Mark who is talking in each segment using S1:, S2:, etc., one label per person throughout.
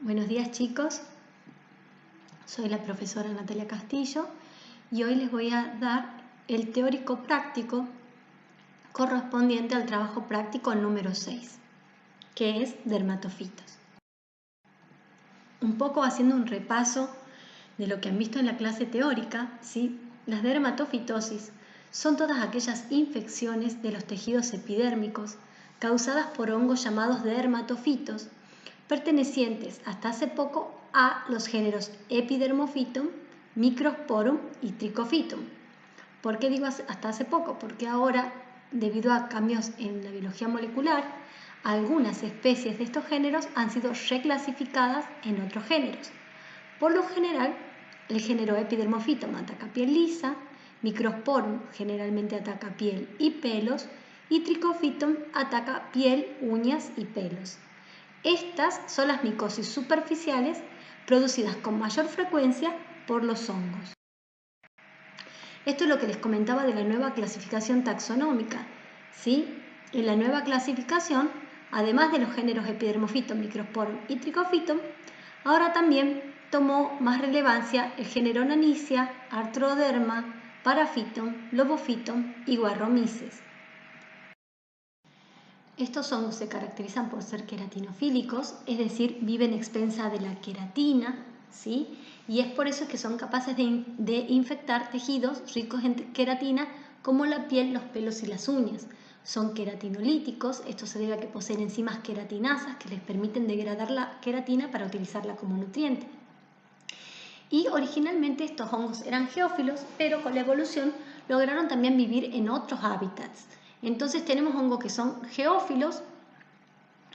S1: Buenos días chicos, soy la profesora Natalia Castillo y hoy les voy a dar el teórico práctico correspondiente al trabajo práctico número 6, que es dermatofitos. Un poco haciendo un repaso de lo que han visto en la clase teórica, ¿sí? Las dermatofitosis son todas aquellas infecciones de los tejidos epidérmicos causadas por hongos llamados dermatofitos, pertenecientes hasta hace poco a los géneros Epidermophytum, Microsporum y Trichophytum. ¿Por qué digo hasta hace poco? Porque ahora, debido a cambios en la biología molecular, algunas especies de estos géneros han sido reclasificadas en otros géneros. Por lo general, el género Epidermophytum ataca piel lisa, Microsporum generalmente ataca piel y pelos, y Trichophytum ataca piel, uñas y pelos. Estas son las micosis superficiales producidas con mayor frecuencia por los hongos. Esto es lo que les comentaba de la nueva clasificación taxonómica, ¿sí? En la nueva clasificación, además de los géneros Epidermophytum, Microsporum y Trichophytum, ahora también tomó más relevancia el género Nanissia, Arthroderma, Paraphytum, Lobophytum y Guarromyces. Estos hongos se caracterizan por ser queratinofílicos, es decir, viven a expensas de la queratina, ¿sí? Y es por eso que son capaces de infectar tejidos ricos en queratina como la piel, los pelos y las uñas. Son queratinolíticos, esto se debe a que poseen enzimas queratinasas que les permiten degradar la queratina para utilizarla como nutriente. Y originalmente estos hongos eran geófilos, pero con la evolución lograron también vivir en otros hábitats. Entonces tenemos hongos que son geófilos,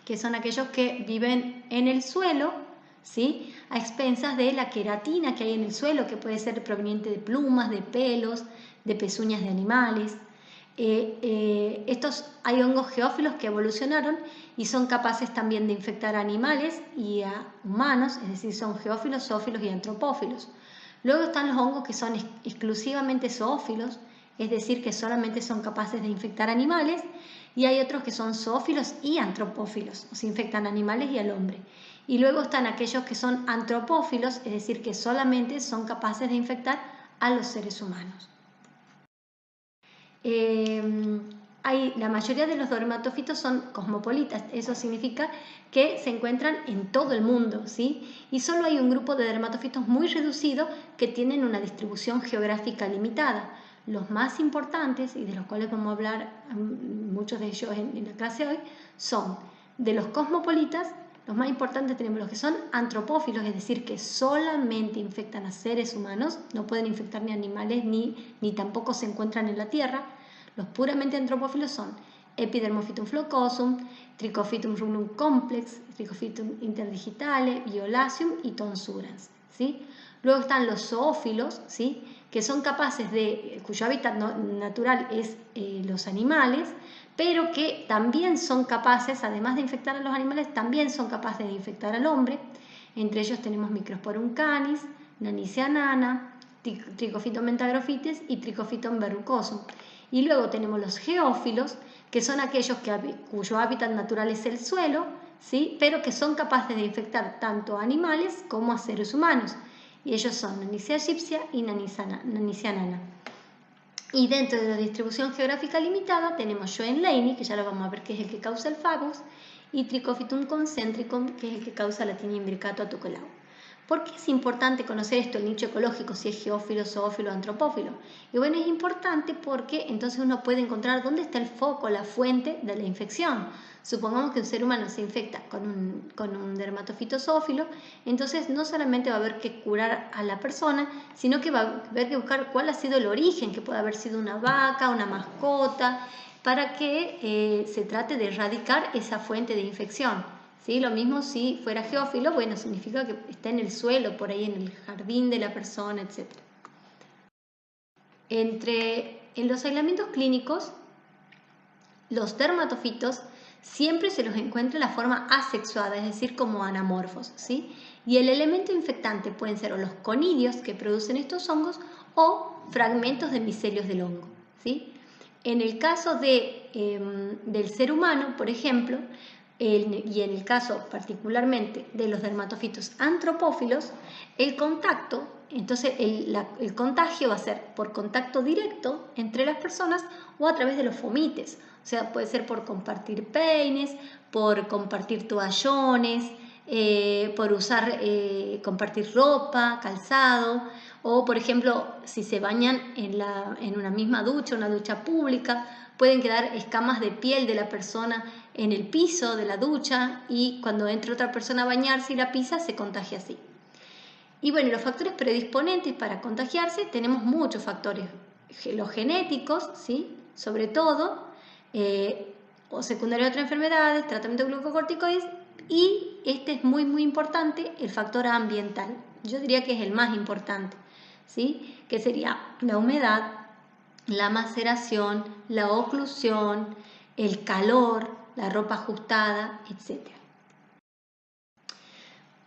S1: que son aquellos que viven en el suelo, ¿sí? A expensas de la queratina que hay en el suelo, que puede ser proveniente de plumas, de pelos, de pezuñas de animales. Hay hongos geófilos que evolucionaron y son capaces también de infectar a animales y a humanos, es decir, son geófilos, zoófilos y antropófilos. Luego están los hongos que son exclusivamente zoófilos, es decir, que solamente son capaces de infectar animales, y hay otros que son zoófilos y antropófilos, o sea, infectan animales y al hombre. Y luego están aquellos que son antropófilos, es decir, que solamente son capaces de infectar a los seres humanos. La mayoría de los dermatofitos son cosmopolitas, eso significa que se encuentran en todo el mundo, ¿sí? Y solo hay un grupo de dermatofitos muy reducido que tienen una distribución geográfica limitada. Los más importantes, y de los cuales vamos a hablar muchos de ellos en la clase hoy, son de los cosmopolitas. Los más importantes tenemos los que son antropófilos, es decir, que solamente infectan a seres humanos, no pueden infectar ni animales ni tampoco se encuentran en la tierra. Los puramente antropófilos son Epidermophytum flocosum, Trichophytum rubrum complex, Trichophytum interdigitale, Violaceum y Tonsurans, ¿sí? Luego están los zoófilos, ¿sí? Que son capaces cuyo hábitat natural es los animales, pero que también son capaces, además de infectar a los animales, también son capaces de infectar al hombre. Entre ellos tenemos Microsporum canis, Nanissia nana, Trichophytum mentagrophytes y Trichophytum verrucosum. Y luego tenemos los geófilos, que son aquellos cuyo hábitat natural es el suelo, ¿sí? Pero que son capaces de infectar tanto a animales como a seres humanos. Y ellos son Nanissia gypsia y Nanissia nana. Y dentro de la distribución geográfica limitada tenemos Schoenleini, que ya lo vamos a ver que es el que causa el fagus, y Trichophytum concentricum, que es el que causa la tinea imbricato atucolao. ¿Por qué es importante conocer esto, el nicho ecológico, si es geófilo, zoófilo o antropófilo? Y bueno, es importante porque entonces uno puede encontrar dónde está el foco, la fuente de la infección. Supongamos que un ser humano se infecta con un dermatofito zoófilo, entonces no solamente va a haber que curar a la persona, sino que va a haber que buscar cuál ha sido el origen, que puede haber sido una vaca, una mascota, para que se trate de erradicar esa fuente de infección. ¿Sí? Lo mismo si fuera geófilo, bueno, significa que está en el suelo, por ahí en el jardín de la persona, etc. En los aislamientos clínicos, los dermatofitos siempre se los encuentra en la forma asexuada, es decir, como anamorfos, ¿sí? Y el elemento infectante pueden ser o los conidios que producen estos hongos o fragmentos de micelios del hongo, ¿sí? En el caso del ser humano, por ejemplo, y en el caso particularmente de los dermatofitos antropófilos, el contacto, entonces el contagio va a ser por contacto directo entre las personas o a través de los fomites. O sea, puede ser por compartir peines, por compartir toallones, por compartir ropa, calzado, o por ejemplo, si se bañan en una misma ducha, una ducha pública, pueden quedar escamas de piel de la persona en el piso de la ducha y cuando entre otra persona a bañarse y la pisa, se contagia así. Y bueno, los factores predisponentes para contagiarse, tenemos muchos factores. Los genéticos, ¿sí? Sobre todo, o secundario a otras enfermedades, tratamiento de glucocorticoides, y este es muy muy importante, el factor ambiental. Yo diría que es el más importante, ¿sí? Que sería la humedad, la maceración, la oclusión, el calor, la ropa ajustada, etc.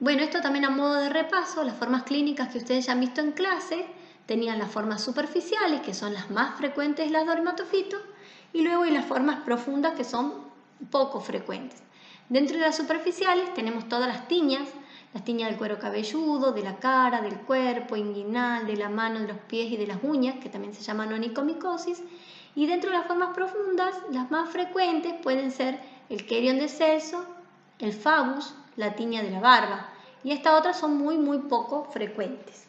S1: Bueno, esto también a modo de repaso, las formas clínicas que ustedes ya han visto en clase tenían las formas superficiales, que son las más frecuentes de las dermatofitos, y luego hay las formas profundas, que son poco frecuentes. Dentro de las superficiales tenemos todas las tiñas del cuero cabelludo, de la cara, del cuerpo, inguinal, de la mano, de los pies y de las uñas, que también se llaman onicomicosis. Y dentro de las formas profundas, las más frecuentes pueden ser el querion de Celso, el Fagus, la tiña de la barba. Y estas otras son muy muy poco frecuentes.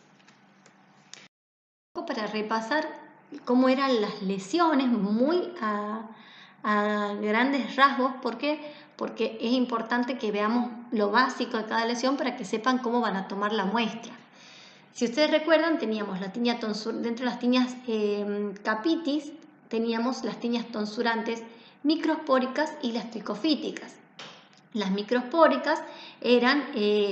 S1: Para repasar cómo eran las lesiones, muy a grandes rasgos. ¿Por qué? Porque es importante que veamos lo básico de cada lesión para que sepan cómo van a tomar la muestra. Si ustedes recuerdan, teníamos la tiña tonsurante, dentro de las tiñas capitis, teníamos las tiñas tonsurantes microspóricas y las tricofíticas. Las microspóricas eran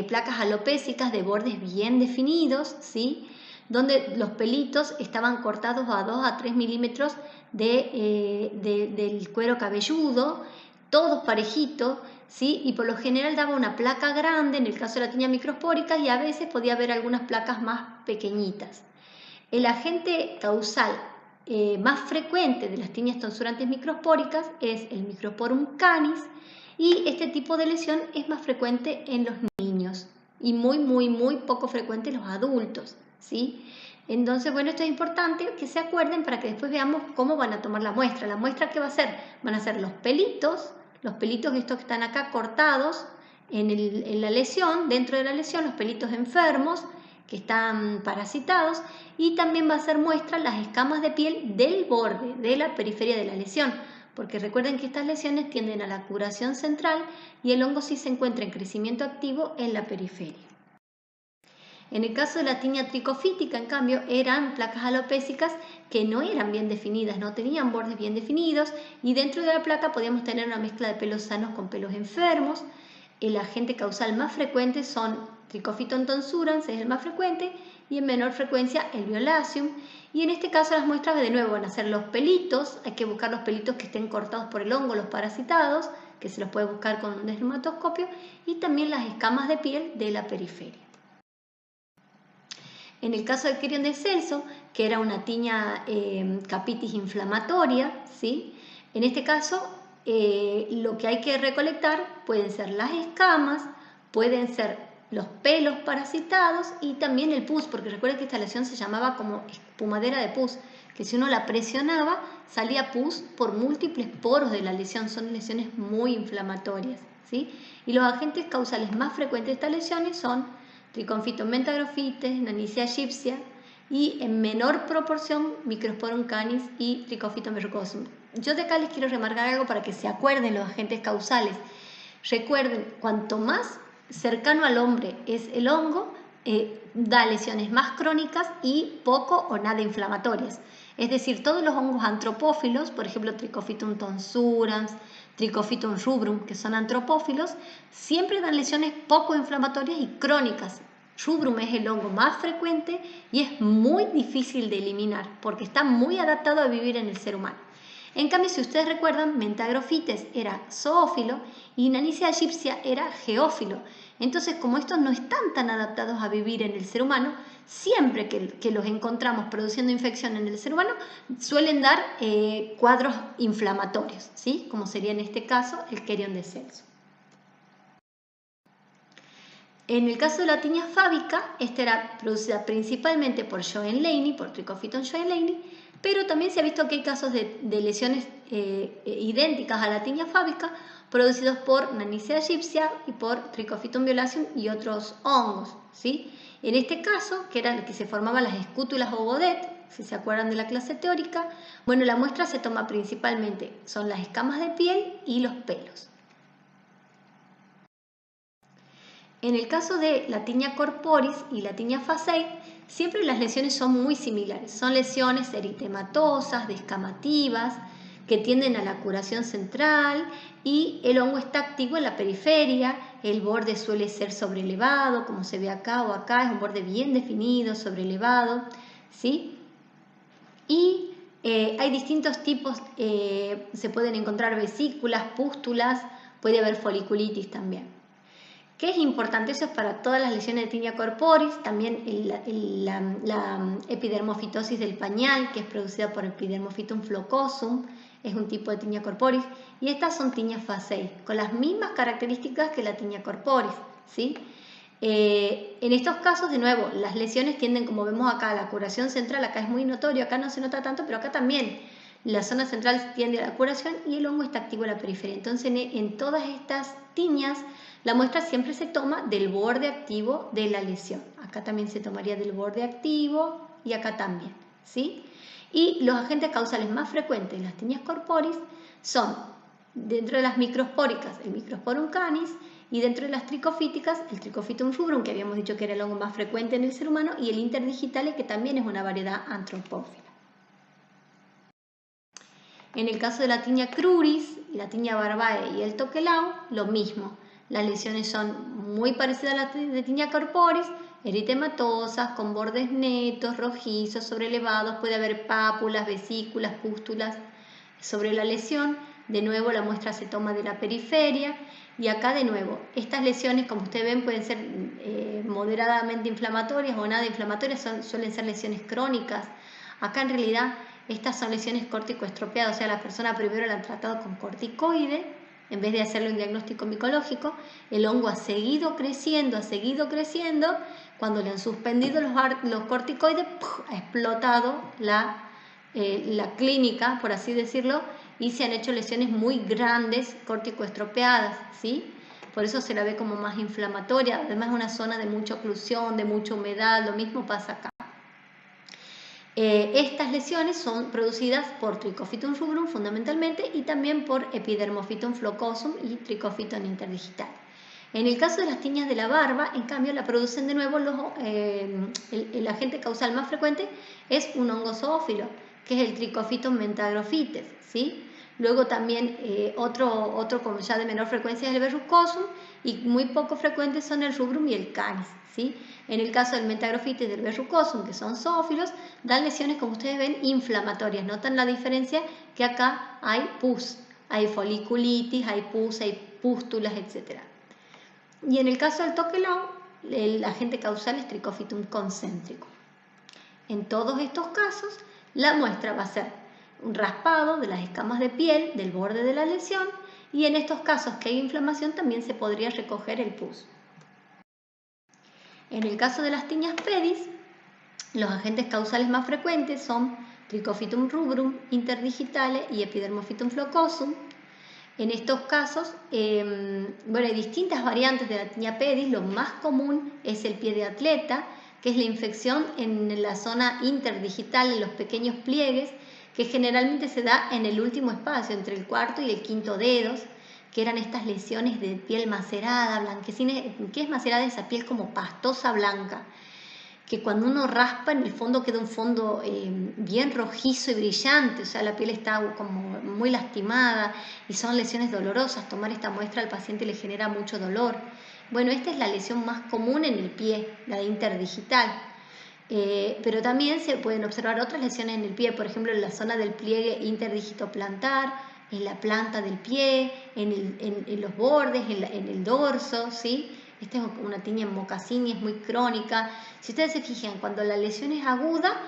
S1: placas alopécicas de bordes bien definidos, ¿sí? Donde los pelitos estaban cortados a 2 a 3 milímetros del cuero cabelludo, todos parejitos, ¿sí? Y por lo general daba una placa grande en el caso de la tiña microspórica, y a veces podía haber algunas placas más pequeñitas. El agente causal más frecuente de las tiñas tonsurantes microspóricas es el Microsporum canis, y este tipo de lesión es más frecuente en los niños y muy muy muy poco frecuente en los adultos, ¿sí? Entonces, bueno, esto es importante que se acuerden para que después veamos cómo van a tomar la muestra. La muestra, ¿qué va a ser? Van a ser los pelitos estos que están acá cortados en la lesión, dentro de la lesión, los pelitos enfermos que están parasitados, y también va a ser muestra las escamas de piel del borde, de la periferia de la lesión, porque recuerden que estas lesiones tienden a la curación central y el hongo sí se encuentra en crecimiento activo en la periferia. En el caso de la tiña tricofítica, en cambio, eran placas alopécicas que no eran bien definidas, no tenían bordes bien definidos, y dentro de la placa podíamos tener una mezcla de pelos sanos con pelos enfermos. El agente causal más frecuente son Trichophyton tonsurans, es el más frecuente, y en menor frecuencia el Violaceum. Y en este caso las muestras de nuevo van a ser los pelitos, hay que buscar los pelitos que estén cortados por el hongo, los parasitados, que se los puede buscar con un dermatoscopio, y también las escamas de piel de la periferia. En el caso del querion de Celso, que era una tiña capitis inflamatoria, ¿sí? En este caso lo que hay que recolectar pueden ser las escamas, pueden ser los pelos parasitados y también el pus, porque recuerden que esta lesión se llamaba como espumadera de pus, que si uno la presionaba salía pus por múltiples poros de la lesión. Son lesiones muy inflamatorias, ¿sí? Y los agentes causales más frecuentes de estas lesiones son Trichophyton mentagrophithis, Nanicea gypsia, y en menor proporción Microsporum canis y Trichophyton verrucosum. Yo de acá les quiero remarcar algo para que se acuerden los agentes causales. Recuerden, cuanto más cercano al hombre es el hongo, da lesiones más crónicas y poco o nada inflamatorias. Es decir, todos los hongos antropófilos, por ejemplo Trichophyton tonsurans, Trichophyton rubrum, que son antropófilos, siempre dan lesiones poco inflamatorias y crónicas. Rubrum es el hongo más frecuente y es muy difícil de eliminar porque está muy adaptado a vivir en el ser humano. En cambio, si ustedes recuerdan, Mentagrophytes era zoófilo y Nanicea gypsia era geófilo. Entonces, como estos no están tan adaptados a vivir en el ser humano, siempre que los encontramos produciendo infección en el ser humano, suelen dar cuadros inflamatorios, ¿sí? Como sería en este caso el querion de Celso. En el caso de la tiña fábica, esta era producida principalmente por Joan Laney, por Trichophyton Joan Laney, pero también se ha visto que hay casos de lesiones idénticas a la tiña fábica producidos por Nanicea aegyptia y por Trichophyton violaceum y otros hongos, ¿sí? En este caso, que era el que se formaban las escútulas o godet, si se acuerdan de la clase teórica, bueno, la muestra se toma principalmente, son las escamas de piel y los pelos. En el caso de la tiña corporis y la tiña facei, siempre las lesiones son muy similares. Son lesiones eritematosas, descamativas, que tienden a la curación central y el hongo está activo en la periferia. El borde suele ser sobrelevado, como se ve acá o acá, es un borde bien definido, sobrelevado, ¿sí? Y hay distintos tipos, se pueden encontrar vesículas, pústulas, puede haber foliculitis también. ¿Qué es importante? Eso es para todas las lesiones de tiña corporis, también la epidermofitosis del pañal, que es producida por Epidermophytum flocosum, es un tipo de tiña corporis, y estas son tiñas facei, con las mismas características que la tiña corporis, ¿sí? En estos casos, de nuevo, las lesiones tienden, como vemos acá, a la curación central, acá es muy notorio, acá no se nota tanto, pero acá también. La zona central tiende a la curación y el hongo está activo en la periferia. Entonces, en todas estas tiñas, la muestra siempre se toma del borde activo de la lesión. Acá también se tomaría del borde activo y acá también, ¿sí? Y los agentes causales más frecuentes en las tiñas corporis son, dentro de las microspóricas, el Microsporum canis, y dentro de las tricofíticas, el Trichophytum rubrum, que habíamos dicho que era el hongo más frecuente en el ser humano, y el interdigitale, que también es una variedad antropófila. En el caso de la tiña cruris, la tiña barbae y el toquelau, lo mismo. Las lesiones son muy parecidas a las de tiña corporis, eritematosas, con bordes netos, rojizos, sobrelevados, puede haber pápulas, vesículas, pústulas sobre la lesión. De nuevo, la muestra se toma de la periferia y acá de nuevo, estas lesiones, como ustedes ven, pueden ser moderadamente inflamatorias o nada inflamatorias, suelen ser lesiones crónicas. Acá en realidad estas son lesiones córtico-estropeadas, o sea, la persona primero la han tratado con corticoide, en vez de hacerle un diagnóstico micológico, el hongo ha seguido creciendo, cuando le han suspendido los corticoides, ha explotado la clínica, por así decirlo, y se han hecho lesiones muy grandes, córtico-estropeadas, ¿sí? Por eso se la ve como más inflamatoria, además es una zona de mucha oclusión, de mucha humedad, lo mismo pasa acá. Estas lesiones son producidas por Trichophyton rubrum fundamentalmente y también por Epidermophytum flocosum y Trichophyton interdigital. En el caso de las tiñas de la barba, en cambio, la producen de nuevo el agente causal más frecuente es un hongo zoófilo, que es el Trichophyton mentagrophytes, ¿sí? Luego también otro como ya de menor frecuencia es el verrucosum y muy poco frecuentes son el rubrum y el canis, ¿sí? En el caso del mentagrophytes y del verrucosum, que son zoófilos, dan lesiones, como ustedes ven, inflamatorias. Notan la diferencia que acá hay pus, hay foliculitis, hay pus, hay pústulas, etc. Y en el caso del toquelau, el agente causal es Trichophytum concéntrico. En todos estos casos, la muestra va a ser un raspado de las escamas de piel del borde de la lesión y en estos casos que hay inflamación también se podría recoger el pus. En el caso de las tiñas pedis, los agentes causales más frecuentes son Trichophytum rubrum, interdigitale y Epidermophytum flocosum. En estos casos, bueno, hay distintas variantes de la tiña pedis. Lo más común es el pie de atleta, que es la infección en la zona interdigital, en los pequeños pliegues, que generalmente se da en el último espacio, entre el cuarto y el quinto dedos, que eran estas lesiones de piel macerada, blanquecina. ¿Qué es macerada? Esa piel como pastosa blanca, que cuando uno raspa en el fondo queda un fondo bien rojizo y brillante, o sea, la piel está como muy lastimada y son lesiones dolorosas. Tomar esta muestra al paciente le genera mucho dolor. Bueno, esta es la lesión más común en el pie, la de interdigital. Pero también se pueden observar otras lesiones en el pie, por ejemplo en la zona del pliegue interdigitoplantar, en la planta del pie, en los bordes, en el dorso, ¿sí? Esta es una tiña en mocasín y es muy crónica. Si ustedes se fijan, cuando la lesión es aguda,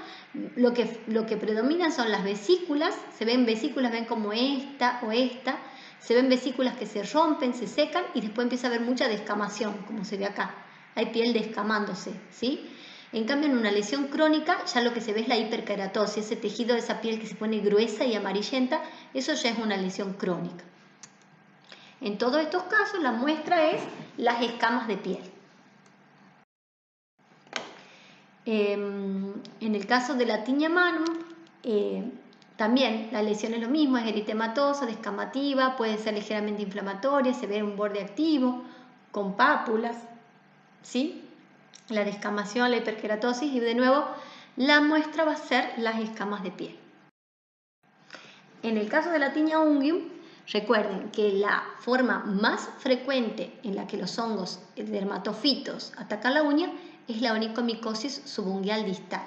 S1: lo que predominan son las vesículas. Se ven vesículas, ven como esta o esta. Se ven vesículas que se rompen, se secan y después empieza a haber mucha descamación, como se ve acá. hay piel descamándose, ¿sí? En cambio, en una lesión crónica, ya lo que se ve es la hiperkeratosis, ese tejido de esa piel que se pone gruesa y amarillenta, eso ya es una lesión crónica. En todos estos casos, la muestra es las escamas de piel. En el caso de la tinea manum, también la lesión es lo mismo, es eritematosa, descamativa, puede ser ligeramente inflamatoria, se ve un borde activo, con pápulas, ¿sí? La descamación, la hiperkeratosis y de nuevo la muestra va a ser las escamas de piel. En el caso de la tinea unguium, recuerden que la forma más frecuente en la que los hongos dermatofitos atacan la uña es la onicomicosis subungual distal.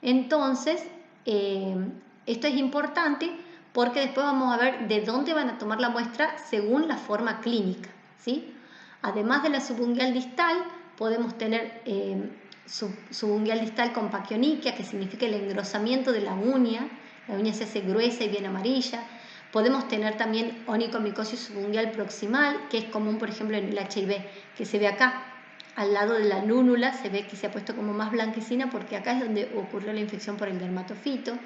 S1: Entonces, esto es importante porque después vamos a ver de dónde van a tomar la muestra según la forma clínica, ¿sí? Además de la subungual distal, podemos tener subungual distal con paquioniquia, que significa el engrosamiento de la uña se hace gruesa y bien amarilla. Podemos tener también onicomicosis subungual proximal, que es común, por ejemplo, en el HIV, que se ve acá, al lado de la lúnula, se ve que se ha puesto como más blanquecina porque acá es donde ocurrió la infección por el dermatofito.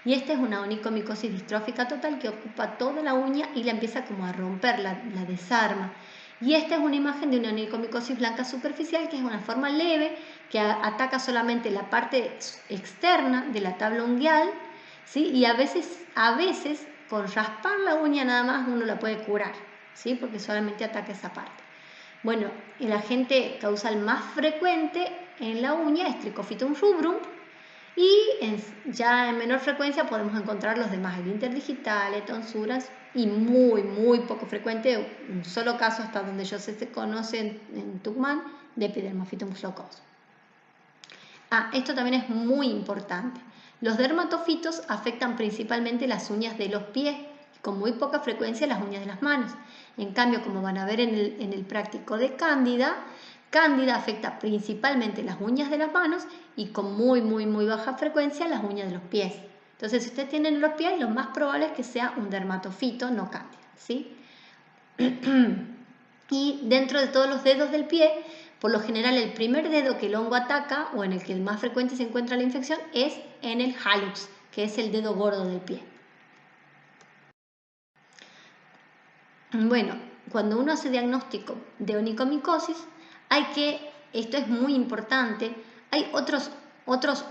S1: Y esta es una onicomicosis distrófica total que ocupa toda la uña y la empieza como a romper, la desarma. Y esta es una imagen de una onicomicosis blanca superficial, que es una forma leve, que ataca solamente la parte externa de la tabla unguial, ¿sí? Y a veces con raspar la uña nada más uno la puede curar, ¿sí? Porque solamente ataca esa parte. Bueno, el agente causal más frecuente en la uña es Trichophyton rubrum y ya en menor frecuencia podemos encontrar los demás, el interdigital, tonsuras y muy poco frecuente, un solo caso hasta donde yo sé se conoce en Tucumán de Epidermophyton flocoso. Esto también es muy importante. Los dermatofitos afectan principalmente las uñas de los pies, con muy poca frecuencia las uñas de las manos. En cambio, como van a ver en el práctico de Cándida, Cándida afecta principalmente las uñas de las manos y con muy baja frecuencia las uñas de los pies. Entonces, si ustedes tienen los pies, lo más probable es que sea un dermatofito, no Cándida, ¿sí? Y dentro de todos los dedos del pie, por lo general el primer dedo que el hongo ataca o en el que más frecuente se encuentra la infección es en el hallux, que es el dedo gordo del pie. Bueno, cuando uno hace diagnóstico de onicomicosis, esto es muy importante, hay otros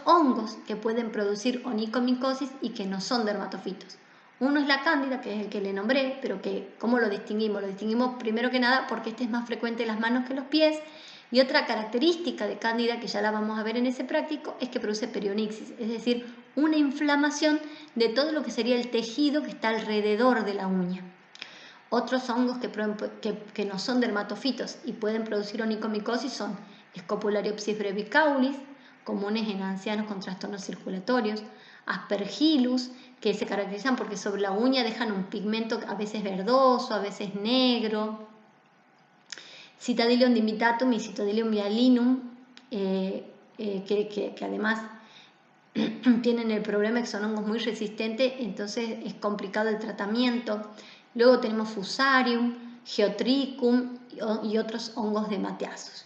S1: hongos que pueden producir onicomicosis y que no son dermatofitos. Uno es la cándida, que es el que le nombré, pero ¿cómo lo distinguimos? Lo distinguimos primero que nada porque este es más frecuente en las manos que en los pies. Y otra característica de cándida, que ya la vamos a ver en ese práctico, es que produce perionixis, es decir, una inflamación de todo lo que sería el tejido que está alrededor de la uña. Otros hongos que no son dermatofitos y pueden producir onicomicosis son Scopulariopsis brevicaudis, comunes en ancianos con trastornos circulatorios, Aspergillus, que se caracterizan porque sobre la uña dejan un pigmento a veces verdoso, a veces negro, Citadilium dimitatum y Citadilium hyalinum, que además tienen el problema que son hongos muy resistentes, entonces es complicado el tratamiento. Luego tenemos Fusarium, Geotrichum y otros hongos de Mathiasus.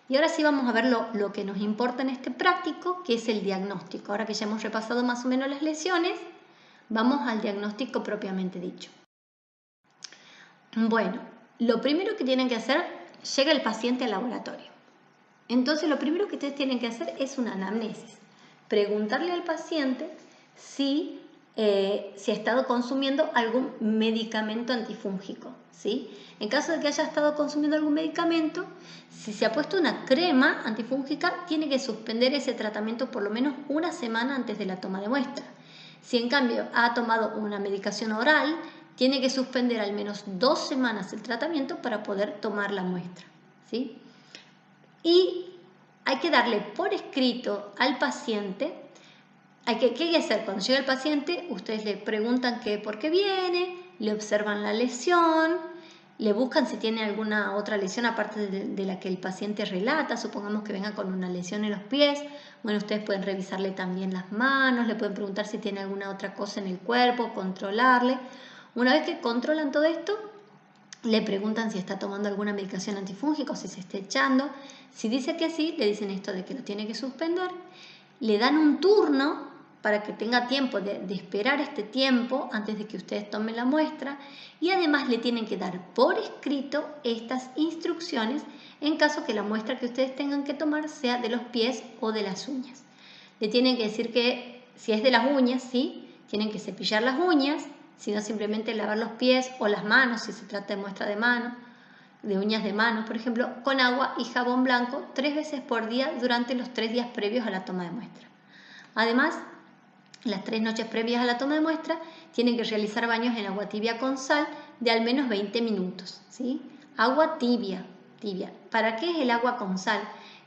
S1: Y ahora sí vamos a ver lo que nos importa en este práctico, que es el diagnóstico. Ahora que ya hemos repasado más o menos las lesiones, vamos al diagnóstico propiamente dicho. Bueno, lo primero que tienen que hacer, llega el paciente al laboratorio. Entonces lo primero que ustedes tienen que hacer es una anamnesis. Preguntarle al paciente si ha estado consumiendo algún medicamento antifúngico, ¿sí? En caso de que haya estado consumiendo algún medicamento, si se ha puesto una crema antifúngica, tiene que suspender ese tratamiento por lo menos una semana antes de la toma de muestra. Si en cambio ha tomado una medicación oral, tiene que suspender al menos 2 semanas el tratamiento para poder tomar la muestra, ¿sí? Y hay que darle por escrito al paciente. ¿Qué hay que hacer? Cuando llega el paciente, ustedes le preguntan por qué viene, le observan la lesión, le buscan si tiene alguna otra lesión aparte de la que el paciente relata. Supongamos que venga con una lesión en los pies. Bueno, ustedes pueden revisarle también las manos, le pueden preguntar si tiene alguna otra cosa en el cuerpo, controlarle. Una vez que controlan todo esto, Le preguntan si está tomando alguna medicación antifúngica o si se está echando. Si dice que sí, le dicen esto de que lo tiene que suspender. Le dan un turno para que tenga tiempo de esperar este tiempo antes de que ustedes tomen la muestra, y además le tienen que dar por escrito estas instrucciones en caso que la muestra que ustedes tengan que tomar sea de los pies o de las uñas. Le tienen que decir que si es de las uñas, sí, tienen que cepillar las uñas, sino simplemente lavar los pies o las manos si se trata de muestra de mano, de uñas de manos, por ejemplo, con agua y jabón blanco 3 veces por día durante los 3 días previos a la toma de muestra. Además, las 3 noches previas a la toma de muestra tienen que realizar baños en agua tibia con sal de al menos 20 minutos, ¿sí? Agua tibia, tibia. ¿Para qué es el agua con sal?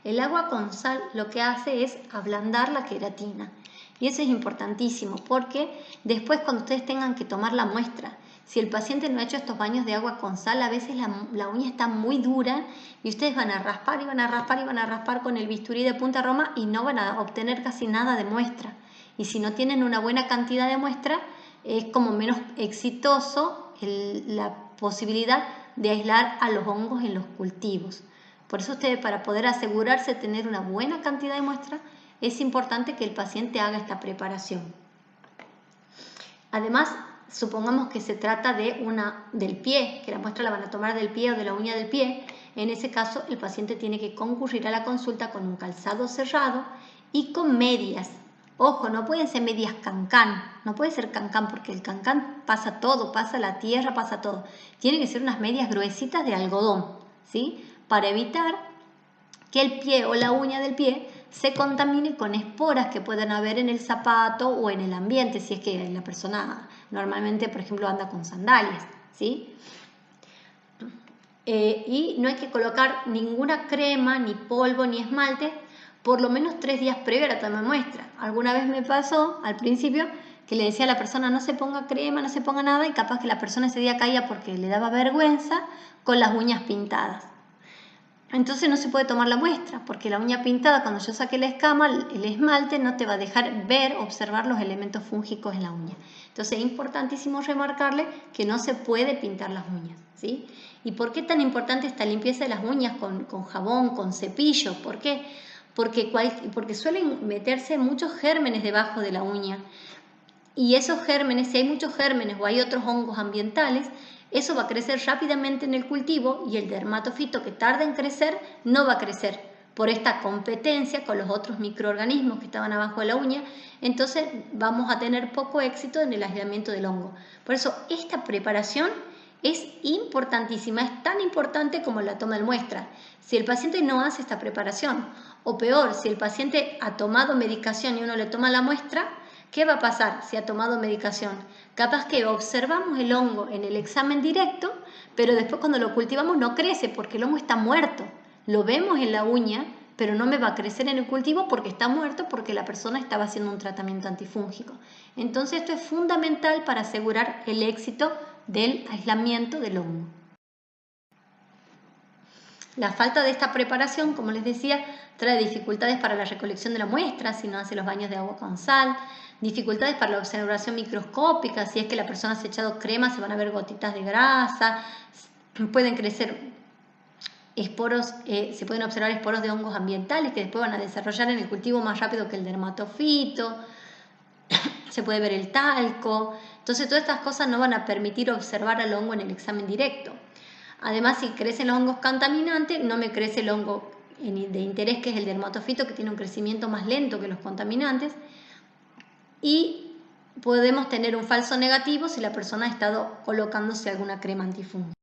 S1: El agua con sal lo que hace es ablandar la queratina. Y eso es importantísimo porque después cuando ustedes tengan que tomar la muestra, si el paciente no ha hecho estos baños de agua con sal, a veces la uña está muy dura y ustedes van a raspar y van a raspar y van a raspar con el bisturí de punta roma y no van a obtener casi nada de muestra. Y si no tienen una buena cantidad de muestra, es como menos exitoso la posibilidad de aislar a los hongos en los cultivos. Por eso ustedes, para poder asegurarse de tener una buena cantidad de muestra, es importante que el paciente haga esta preparación. Además, supongamos que se trata del pie, que la muestra la van a tomar del pie o de la uña del pie. En ese caso, el paciente tiene que concurrir a la consulta con un calzado cerrado y con medias. Ojo, no pueden ser medias cancán, no puede ser cancán porque el cancán pasa todo, pasa la tierra, pasa todo. Tienen que ser unas medias gruesitas de algodón, ¿sí? Para evitar que el pie o la uña del pie se contamine con esporas que puedan haber en el zapato o en el ambiente, si es que la persona normalmente, por ejemplo, anda con sandalias, ¿sí? Y no hay que colocar ninguna crema, ni polvo, ni esmalte, por lo menos 3 días previo a la toma de muestra. Alguna vez me pasó, al principio, que le decía a la persona no se ponga crema, no se ponga nada, y capaz que la persona ese día caía porque le daba vergüenza con las uñas pintadas. Entonces no se puede tomar la muestra, porque la uña pintada, cuando yo saque la escama, el esmalte no te va a dejar ver, observar los elementos fúngicos en la uña. Entonces es importantísimo remarcarle que no se puede pintar las uñas, ¿sí? ¿Y por qué tan importante esta limpieza de las uñas con jabón, con cepillo? ¿Por qué? Porque suelen meterse muchos gérmenes debajo de la uña. Y esos gérmenes, si hay muchos gérmenes o hay otros hongos ambientales, eso va a crecer rápidamente en el cultivo y el dermatofito que tarda en crecer no va a crecer por esta competencia con los otros microorganismos que estaban abajo de la uña. Entonces vamos a tener poco éxito en el aislamiento del hongo. Por eso esta preparación es importantísima, es tan importante como la toma de muestra. Si el paciente no hace esta preparación, o peor, si el paciente ha tomado medicación y uno le toma la muestra, ¿qué va a pasar si ha tomado medicación? Capaz que observamos el hongo en el examen directo, pero después cuando lo cultivamos no crece porque el hongo está muerto. Lo vemos en la uña, pero no me va a crecer en el cultivo porque está muerto, porque la persona estaba haciendo un tratamiento antifúngico. Entonces esto es fundamental para asegurar el éxito del aislamiento del hongo. La falta de esta preparación, como les decía, trae dificultades para la recolección de la muestra si no hace los baños de agua con sal, dificultades para la observación microscópica, si es que la persona se ha echado crema se van a ver gotitas de grasa, pueden crecer esporos, se pueden observar esporos de hongos ambientales que después van a desarrollar en el cultivo más rápido que el dermatofito, se puede ver el talco. Entonces todas estas cosas no van a permitir observar al hongo en el examen directo. Además, si crecen los hongos contaminantes, no me crece el hongo de interés, que es el dermatofito, que tiene un crecimiento más lento que los contaminantes, y podemos tener un falso negativo si la persona ha estado colocándose alguna crema antifúngica.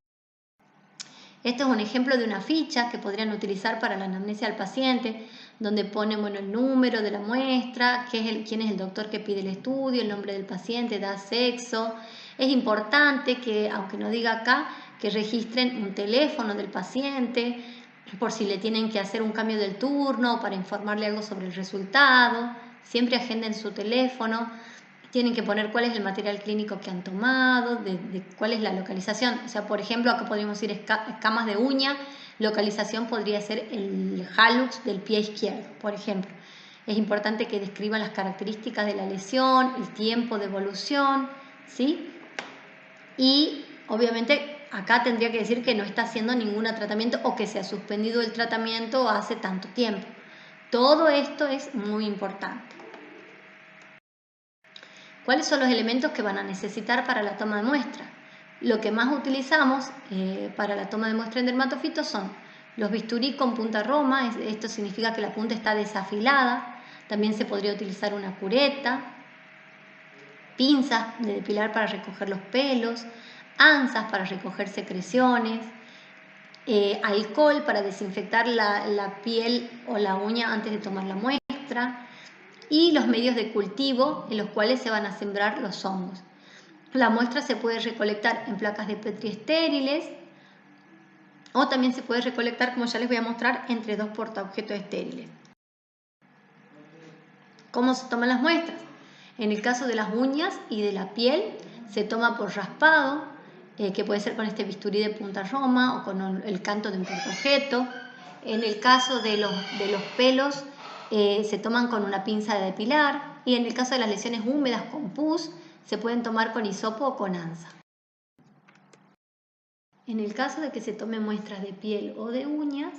S1: Esto es un ejemplo de una ficha que podrían utilizar para la anamnesia del paciente, donde ponen el número de la muestra, quién es el doctor que pide el estudio, el nombre del paciente, edad, sexo. Es importante que, aunque no diga acá, que registren un teléfono del paciente por si le tienen que hacer un cambio del turno o para informarle algo sobre el resultado. Siempre agenden su teléfono. Tienen que poner cuál es el material clínico que han tomado, de cuál es la localización. O sea, por ejemplo, acá podríamos decir escamas de uña, localización podría ser el hallux del pie izquierdo, por ejemplo. Es importante que describan las características de la lesión, el tiempo de evolución, ¿sí? Y obviamente acá tendría que decir que no está haciendo ningún tratamiento o que se ha suspendido el tratamiento hace tanto tiempo. Todo esto es muy importante. ¿Cuáles son los elementos que van a necesitar para la toma de muestra? Lo que más utilizamos para la toma de muestra en dermatofitos son los bisturí con punta roma, esto significa que la punta está desafilada. También se podría utilizar una cureta, pinzas de depilar para recoger los pelos, anzas para recoger secreciones, alcohol para desinfectar la piel o la uña antes de tomar la muestra y los medios de cultivo en los cuales se van a sembrar los hongos. La muestra se puede recolectar en placas de Petri estériles o también se puede recolectar, como ya les voy a mostrar, entre dos portaobjetos estériles. ¿Cómo se toman las muestras? En el caso de las uñas y de la piel, se toma por raspado, que puede ser con este bisturí de punta roma o con el canto de un portaobjeto. En el caso de los pelos, se toman con una pinza de depilar. Y en el caso de las lesiones húmedas con pus, se pueden tomar con hisopo o con anza. En el caso de que se tomen muestras de piel o de uñas,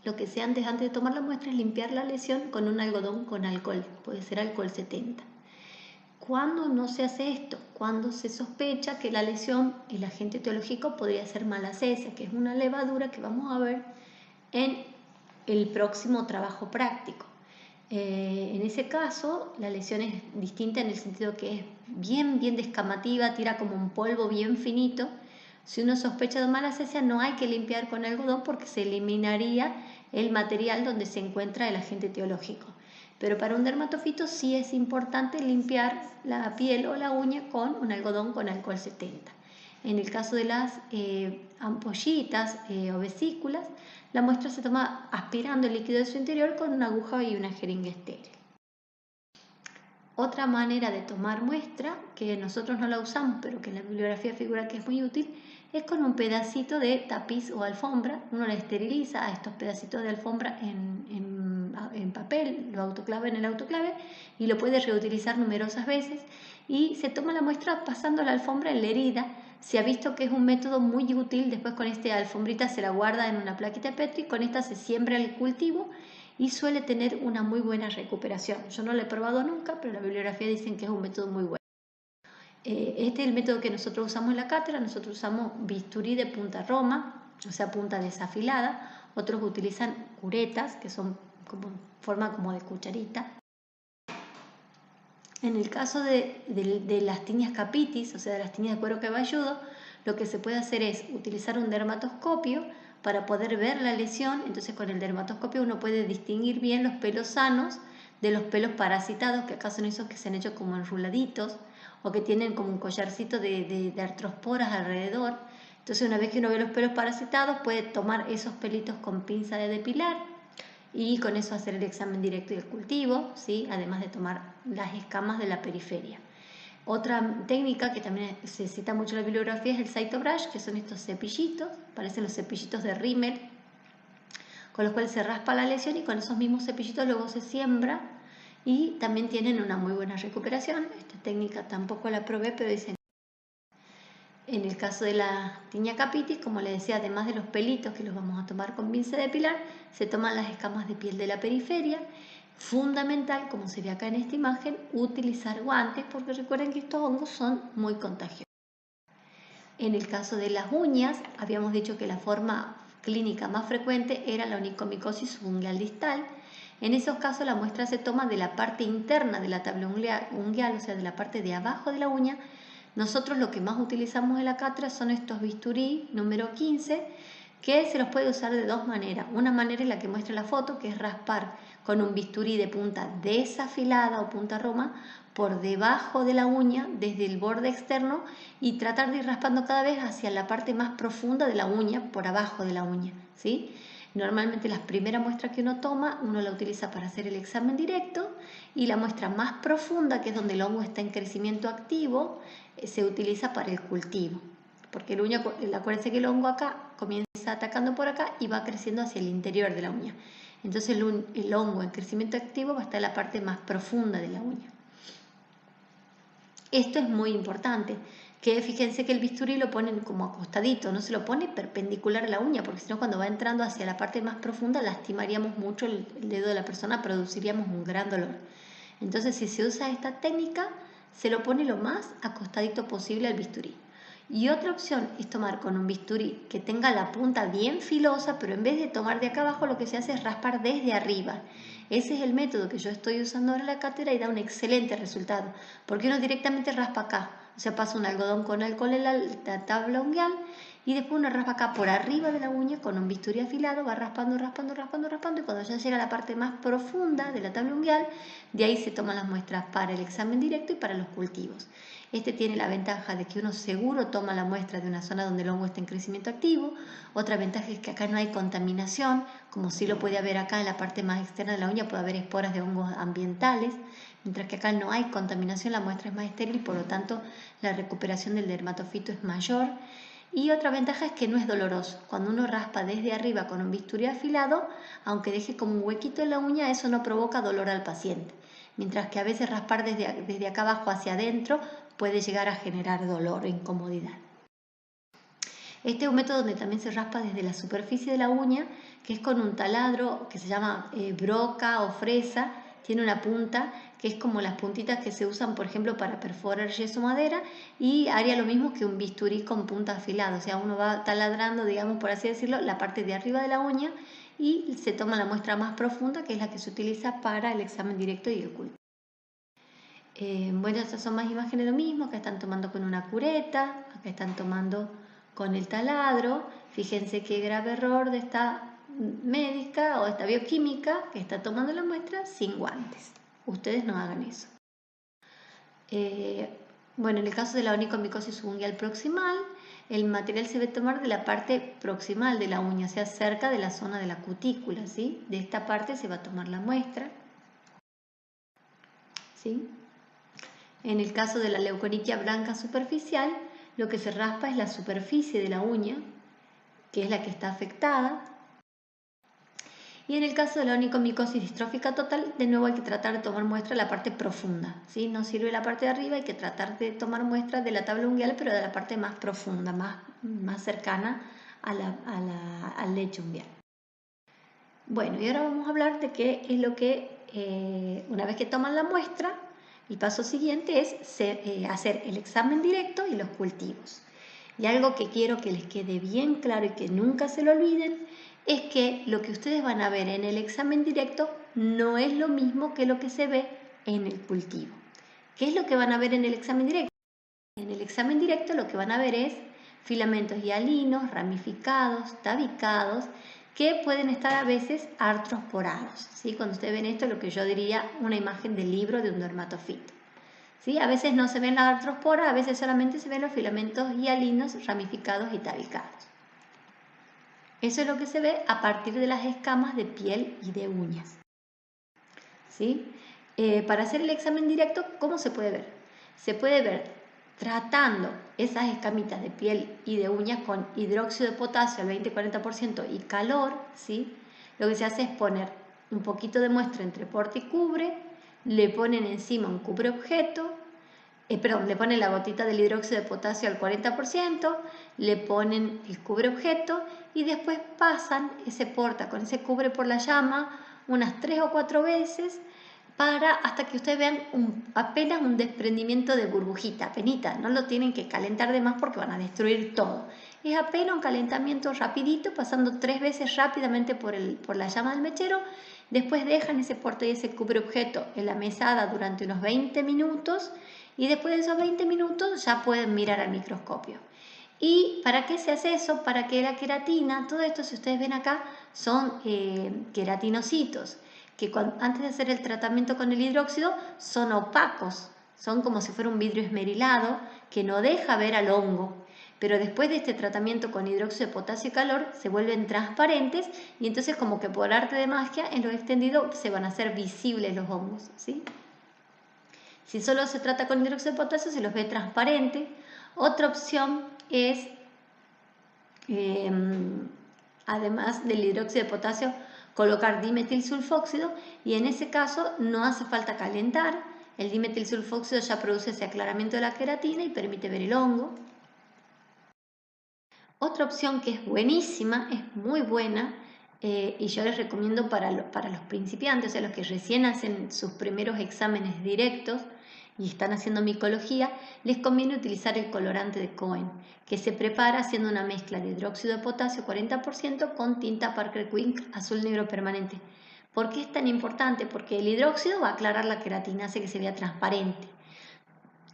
S1: lo que se hace antes de tomar la muestra es limpiar la lesión con un algodón con alcohol, puede ser alcohol 70. ¿Cuándo no se hace esto? Cuando se sospecha que la lesión, el agente etiológico podría ser malacesia, que es una levadura que vamos a ver en el próximo trabajo práctico. En ese caso, la lesión es distinta en el sentido que es bien descamativa, tira como un polvo bien finito. Si uno sospecha de malacesia, no hay que limpiar con algodón porque se eliminaría el material donde se encuentra el agente etiológico. Pero para un dermatofito sí es importante limpiar la piel o la uña con un algodón con alcohol 70. En el caso de las ampollitas o vesículas, la muestra se toma aspirando el líquido de su interior con una aguja y una jeringa estéril. Otra manera de tomar muestra, que nosotros no la usamos, pero que en la bibliografía figura que es muy útil, es con un pedacito de tapiz o alfombra. Uno la esteriliza a estos pedacitos de alfombra en papel, lo autoclava en el autoclave y lo puede reutilizar numerosas veces. Y se toma la muestra pasando la alfombra en la herida. Se ha visto que es un método muy útil. Después con esta alfombrita se la guarda en una plaquita Petri, con esta se siembra el cultivo y suele tener una muy buena recuperación. Yo no lo he probado nunca, pero la bibliografía dicen que es un método muy bueno. Este es el método que nosotros usamos en la cátedra. Nosotros usamos bisturí de punta roma, o sea, punta desafilada. Otros utilizan curetas, que son como forma como de cucharita. En el caso de las tiñas capitis, o sea, de las tiñas de cuero cabelludo, lo que se puede hacer es utilizar un dermatoscopio para poder ver la lesión. Entonces con el dermatoscopio uno puede distinguir bien los pelos sanos de los pelos parasitados, que acá son esos que se han hecho como enruladitos o que tienen como un collarcito de artrosporas alrededor. Entonces una vez que uno ve los pelos parasitados puede tomar esos pelitos con pinza de depilar y con eso hacer el examen directo del cultivo, ¿sí? Además de tomar las escamas de la periferia. Otra técnica que también se cita mucho en la bibliografía es el Cytobrush, que son estos cepillitos, parecen los cepillitos de rímel, con los cuales se raspa la lesión y con esos mismos cepillitos luego se siembra y también tienen una muy buena recuperación. Esta técnica tampoco la probé, pero dicen. En el caso de la tiña capitis, como les decía, además de los pelitos que los vamos a tomar con pinza de depilar, se toman las escamas de piel de la periferia. Fundamental, como se ve acá en esta imagen, utilizar guantes porque recuerden que estos hongos son muy contagiosos. En el caso de las uñas, habíamos dicho que la forma clínica más frecuente era la onicomicosis unguial distal. En esos casos la muestra se toma de la parte interna de la tabla unguial, o sea, de la parte de abajo de la uña. Nosotros lo que más utilizamos en la cátedra son estos bisturí número 15, que se los puede usar de dos maneras. Una manera es la que muestra la foto, que es raspar con un bisturí de punta desafilada o punta roma por debajo de la uña, desde el borde externo, y tratar de ir raspando cada vez hacia la parte más profunda de la uña, por abajo de la uña, ¿sí? Normalmente las primeras muestras que uno toma, uno la utiliza para hacer el examen directo, y la muestra más profunda, que es donde el hongo está en crecimiento activo, se utiliza para el cultivo. Porque el uña, acuérdense que el hongo acá comienza atacando por acá y va creciendo hacia el interior de la uña. Entonces el hongo en crecimiento activo va a estar en la parte más profunda de la uña. Esto es muy importante. que fíjense que el bisturí lo ponen como acostadito, no se lo pone perpendicular a la uña, porque si no cuando va entrando hacia la parte más profunda lastimaríamos mucho el dedo de la persona, produciríamos un gran dolor. Entonces si se usa esta técnica, se lo pone lo más acostadito posible al bisturí. Y otra opción es tomar con un bisturí que tenga la punta bien filosa, pero en vez de tomar de acá abajo lo que se hace es raspar desde arriba. Ese es el método que yo estoy usando ahora en la cátedra y da un excelente resultado, porque uno directamente raspa acá, o sea, pasa un algodón con alcohol en la tabla unguial y después uno raspa acá por arriba de la uña con un bisturí afilado, va raspando, raspando, raspando, raspando y cuando ya llega a la parte más profunda de la tabla unguial, de ahí se toman las muestras para el examen directo y para los cultivos. Este tiene la ventaja de que uno seguro toma la muestra de una zona donde el hongo está en crecimiento activo. Otra ventaja es que acá no hay contaminación, como sí lo puede haber acá en la parte más externa de la uña, puede haber esporas de hongos ambientales, mientras que acá no hay contaminación, la muestra es más estéril y por lo tanto la recuperación del dermatofito es mayor. Y otra ventaja es que no es doloroso. Cuando uno raspa desde arriba con un bisturí afilado, aunque deje como un huequito en la uña, eso no provoca dolor al paciente. Mientras que a veces raspar desde acá abajo hacia adentro puede llegar a generar dolor e incomodidad. Este es un método donde también se raspa desde la superficie de la uña, que es con un taladro que se llama broca o fresa, tiene una punta que es como las puntitas que se usan, por ejemplo, para perforar yeso o madera, y haría lo mismo que un bisturí con punta afilada, o sea, uno va taladrando, digamos, por así decirlo, la parte de arriba de la uña y se toma la muestra más profunda, que es la que se utiliza para el examen directo y el cultivo. Bueno, estas son más imágenes de lo mismo, acá están tomando con una cureta, acá están tomando con el taladro. Fíjense qué grave error de esta médica o esta bioquímica que está tomando la muestra sin guantes. Ustedes no hagan eso. Bueno, en el caso de la onicomicosis unguial proximal, el material se debe tomar de la parte proximal de la uña, o sea, cerca de la zona de la cutícula, ¿sí? De esta parte se va a tomar la muestra, ¿sí? En el caso de la leuconiquia blanca superficial, lo que se raspa es la superficie de la uña, que es la que está afectada. Y en el caso de la onicomicosis distrófica total, de nuevo hay que tratar de tomar muestra de la parte profunda, ¿sí? No sirve la parte de arriba, hay que tratar de tomar muestra de la tabla unguial, pero de la parte más profunda, más cercana al lecho unguial. Bueno, y ahora vamos a hablar de qué es lo que, una vez que toman la muestra, el paso siguiente es hacer el examen directo y los cultivos. Y algo que quiero que les quede bien claro y que nunca se lo olviden es que lo que ustedes van a ver en el examen directo no es lo mismo que lo que se ve en el cultivo. ¿Qué es lo que van a ver en el examen directo? En el examen directo lo que van a ver es filamentos hialinos, ramificados, tabicados, que pueden estar a veces artrosporados, ¿sí? Cuando ustedes ven esto, lo que yo diría una imagen del libro de un dermatofito, ¿sí? A veces no se ven las artrosporas, a veces solamente se ven los filamentos hialinos, ramificados y tabicados. Eso es lo que se ve a partir de las escamas de piel y de uñas, ¿sí? Para hacer el examen directo, ¿cómo se puede ver? Se puede ver tratando esas escamitas de piel y de uñas con hidróxido de potasio al 20-40% y calor, ¿sí? Lo que se hace es poner un poquito de muestra entre porte y cubre, le ponen encima un cubre objeto, le ponen la gotita del hidróxido de potasio al 40%, le ponen el cubre objeto y después pasan ese porta con ese cubre por la llama unas 3 o 4 veces hasta que ustedes vean apenas un desprendimiento de burbujita, apenita, no lo tienen que calentar de más porque van a destruir todo. Es apenas un calentamiento rapidito, pasando 3 veces rápidamente por la llama del mechero, después dejan ese porta y ese cubre objeto en la mesada durante unos 20 minutos y después de esos 20 minutos ya pueden mirar al microscopio. ¿Y para qué se hace eso? Para que la queratina, todo esto si ustedes ven acá, son queratinocitos, que antes de hacer el tratamiento con el hidróxido son opacos, son como si fuera un vidrio esmerilado que no deja ver al hongo, pero después de este tratamiento con hidróxido de potasio y calor se vuelven transparentes y entonces como que por arte de magia en lo extendido se van a hacer visibles los hongos, ¿sí? Si solo se trata con hidróxido de potasio se los ve transparentes. Otra opción es, además del hidróxido de potasio, colocar dimetilsulfóxido y en ese caso no hace falta calentar, el dimetilsulfóxido ya produce ese aclaramiento de la queratina y permite ver el hongo. Otra opción que es buenísima, es muy buena, y yo les recomiendo para los principiantes, o sea, los que recién hacen sus primeros exámenes directos y están haciendo micología, les conviene utilizar el colorante de Cohen, que se prepara haciendo una mezcla de hidróxido de potasio 40% con tinta Parker Quink azul negro permanente. ¿Por qué es tan importante? Porque el hidróxido va a aclarar la queratina, hace que se vea transparente.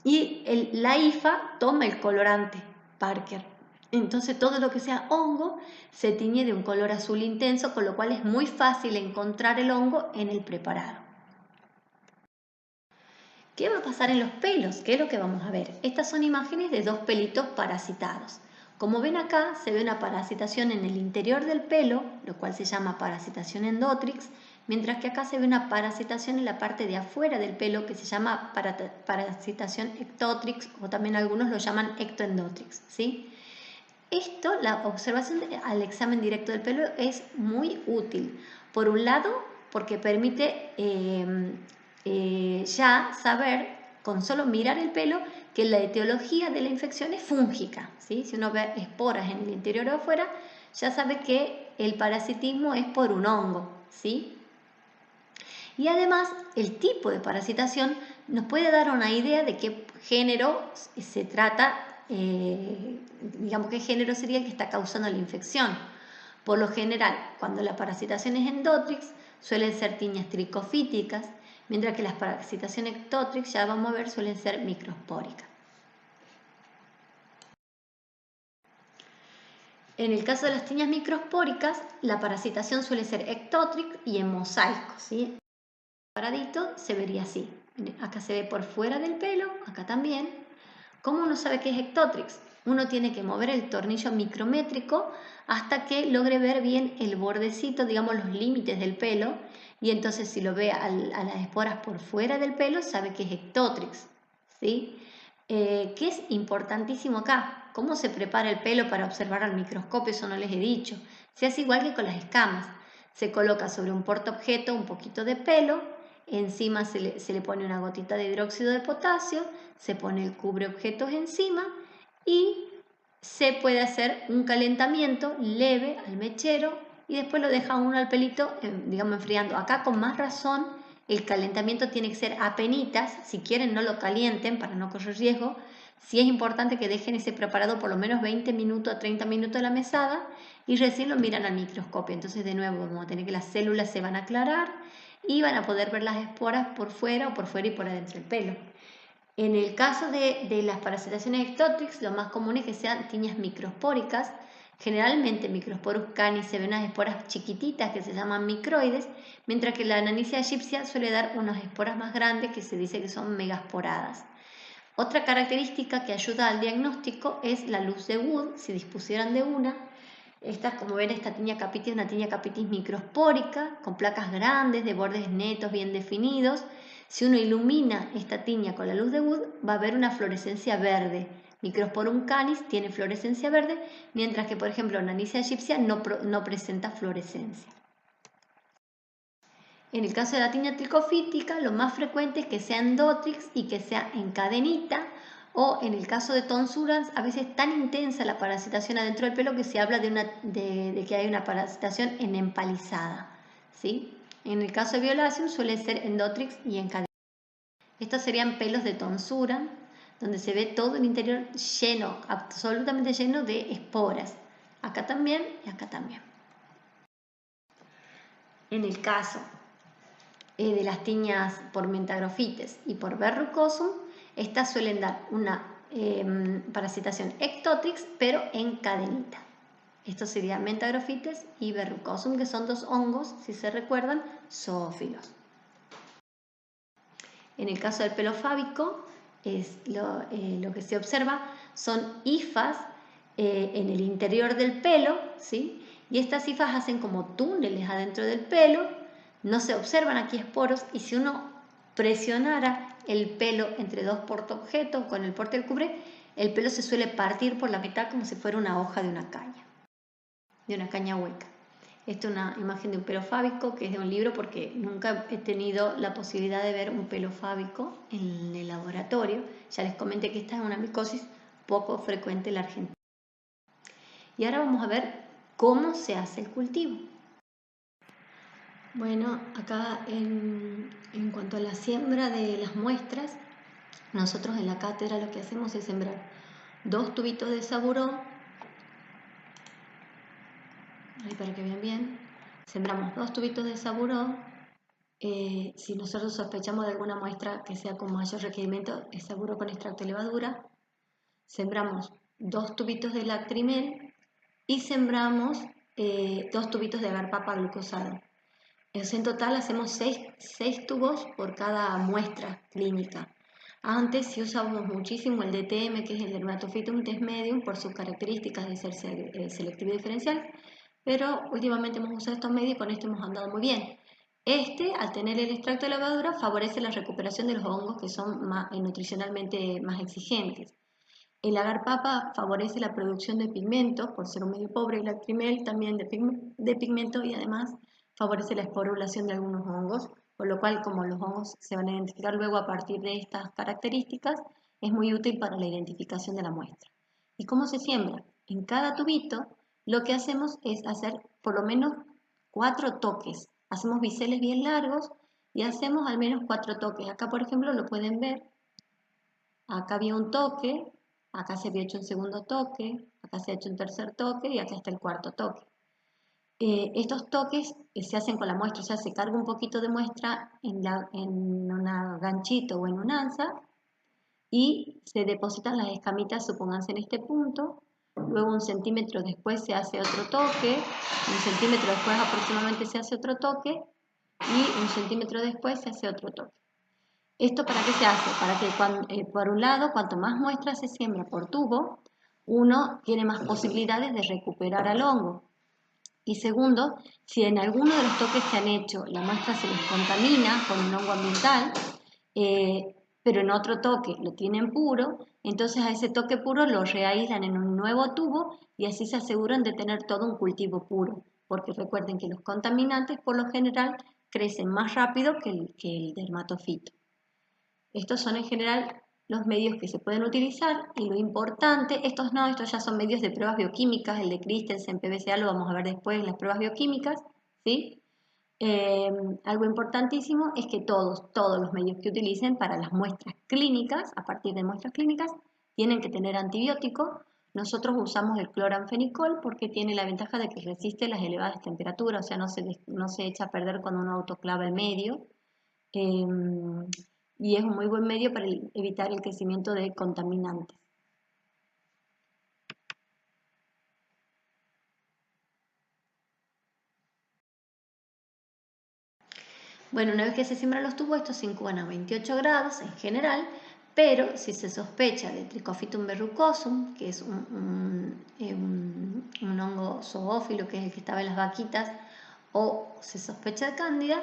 S1: Y la IFA toma el colorante Parker. Entonces todo lo que sea hongo se tiñe de un color azul intenso, con lo cual es muy fácil encontrar el hongo en el preparado. ¿Qué va a pasar en los pelos? ¿Qué es lo que vamos a ver? Estas son imágenes de dos pelitos parasitados. Como ven acá, se ve una parasitación en el interior del pelo, lo cual se llama parasitación endotrix, mientras que acá se ve una parasitación en la parte de afuera del pelo que se llama parasitación ectotrix, o también algunos lo llaman ectoendotrix, ¿sí? Esto, la observación al examen directo del pelo es muy útil. Por un lado, porque permite ya saber, con solo mirar el pelo, que la etiología de la infección es fúngica, ¿sí? Si uno ve esporas en el interior o afuera, ya sabe que el parasitismo es por un hongo, ¿sí? Y además, el tipo de parasitación nos puede dar una idea de qué género se trata, digamos qué género sería el que está causando la infección. Por lo general, cuando la parasitación es endotrix, suelen ser tiñas tricofíticas, mientras que las parasitaciones ectotrix, ya vamos a ver, suelen ser microspóricas. En el caso de las tiñas microspóricas, la parasitación suele ser ectotrix y en mosaico, ¿sí? Paradito se vería así. Acá se ve por fuera del pelo, acá también. ¿Cómo uno sabe que es ectotrix? Uno tiene que mover el tornillo micrométrico hasta que logre ver bien el bordecito, digamos los límites del pelo, y entonces si lo ve a las esporas por fuera del pelo, sabe que es ectotrix, ¿sí? ¿Qué es importantísimo acá? ¿Cómo se prepara el pelo para observar al microscopio? Eso no les he dicho. Se hace igual que con las escamas. Se coloca sobre un portaobjeto un poquito de pelo, encima se le pone una gotita de hidróxido de potasio, se pone el cubreobjetos encima y se puede hacer un calentamiento leve al mechero y después lo deja uno al pelito, digamos, enfriando. Acá con más razón el calentamiento tiene que ser apenitas, si quieren no lo calienten para no correr riesgo. Sí es importante que dejen ese preparado por lo menos 20 minutos a 30 minutos a la mesada y recién lo miran al microscopio. Entonces de nuevo vamos a tener que las células se van a aclarar y van a poder ver las esporas por fuera y por adentro del pelo. En el caso de las parasitaciones ectotrix, lo más común es que sean tiñas microspóricas. Generalmente Microsporus canis se ven unas esporas chiquititas que se llaman microides, mientras que la Ananicia egipcia suele dar unas esporas más grandes que se dice que son megasporadas. Otra característica que ayuda al diagnóstico es la luz de Wood, si dispusieran de una. Esta, como ven, esta tiña capitis es una tiña capitis microspórica, con placas grandes, de bordes netos, bien definidos. Si uno ilumina esta tiña con la luz de Wood, va a ver una fluorescencia verde. Microsporum canis tiene fluorescencia verde, mientras que, por ejemplo, Ananicia egipcia no presenta fluorescencia. En el caso de la tiña tricofítica, lo más frecuente es que sea endotrix y que sea en cadenita, o en el caso de tonsuras, a veces tan intensa la parasitación adentro del pelo que se habla de que hay una parasitación en empalizada, ¿sí? En el caso de Violaceum suele ser endotrix y en cadena. Estos serían pelos de tonsura, donde se ve todo el interior lleno, absolutamente lleno de esporas. Acá también y acá también. En el caso de las tiñas por Mentagrofites y por Verrucosum, estas suelen dar una parasitación ectotrix, pero en cadenita. Esto sería Mentagrofites y Verrucosum, que son dos hongos, si se recuerdan, zoófilos. En el caso del pelo fábico, lo que se observa son hifas en el interior del pelo, ¿sí? Y estas hifas hacen como túneles adentro del pelo, no se observan aquí esporos, y si uno presionara el pelo entre dos portaobjetos con el porte del cubre, el pelo se suele partir por la mitad como si fuera una hoja de una caña hueca. Esta es una imagen de un pelo fábico, que es de un libro, porque nunca he tenido la posibilidad de ver un pelo fábico en el laboratorio. Ya les comenté que esta es una micosis poco frecuente en la Argentina. Y ahora vamos a ver cómo se hace el cultivo. Bueno, acá en cuanto a la siembra de las muestras, nosotros en la cátedra lo que hacemos es sembrar 2 tubitos de saburón, ahí para que vean bien, sembramos 2 tubitos de saburón. Si nosotros sospechamos de alguna muestra que sea con mayor requerimiento, es saburo con extracto de levadura, sembramos 2 tubitos de lactrimel y sembramos 2 tubitos de agar-papa glucosado. En total hacemos 6 tubos por cada muestra clínica. Antes sí usábamos muchísimo el DTM, que es el Dermatophytum test medium, por sus características de ser selectivo y diferencial, pero últimamente hemos usado estos medios y con esto hemos andado muy bien. Al tener el extracto de levadura, favorece la recuperación de los hongos que son nutricionalmente más exigentes. El agar-papa favorece la producción de pigmentos, por ser un medio pobre, y el lactrimel también de pigmento, y además favorece la esporulación de algunos hongos, por lo cual, como los hongos se van a identificar luego a partir de estas características, es muy útil para la identificación de la muestra. ¿Y cómo se siembra? En cada tubito lo que hacemos es hacer por lo menos 4 toques. Hacemos biseles bien largos y hacemos al menos 4 toques. Acá, por ejemplo, lo pueden ver. Acá había un toque, acá se había hecho un segundo toque, acá se ha hecho un tercer toque y acá está el cuarto toque. Estos toques se hacen con la muestra, o sea, se carga un poquito de muestra en un ganchito o en un anza y se depositan las escamitas, supónganse en este punto. Luego 1 centímetro después se hace otro toque, 1 centímetro después aproximadamente se hace otro toque y 1 centímetro después se hace otro toque. ¿Esto para qué se hace? Para que, por un lado, cuanto más muestras se siembra por tubo, uno tiene más posibilidades de recuperar al hongo. Y segundo, si en alguno de los toques que han hecho la muestra se les contamina con un hongo ambiental, pero en otro toque lo tienen puro, entonces a ese toque puro lo reaíslan en un nuevo tubo y así se aseguran de tener todo un cultivo puro. Porque recuerden que los contaminantes por lo general crecen más rápido que el dermatofito. Estos son en general los medios que se pueden utilizar y lo importante, estos ya son medios de pruebas bioquímicas, el de Christensen, PBCA, lo vamos a ver después en las pruebas bioquímicas, ¿sí? Algo importantísimo es que todos los medios que utilicen para las muestras clínicas, a partir de muestras clínicas, tienen que tener antibiótico. Nosotros usamos el cloranfenicol porque tiene la ventaja de que resiste las elevadas temperaturas, o sea, no se echa a perder cuando uno autoclava el medio. Y es un muy buen medio para evitar el crecimiento de contaminantes. Bueno, una vez que se siembran los tubos, estos se incuban a 28 grados en general, pero si se sospecha de Trichophytum verrucosum, que es un hongo zoófilo, que es el que estaba en las vaquitas, o se sospecha de cándida,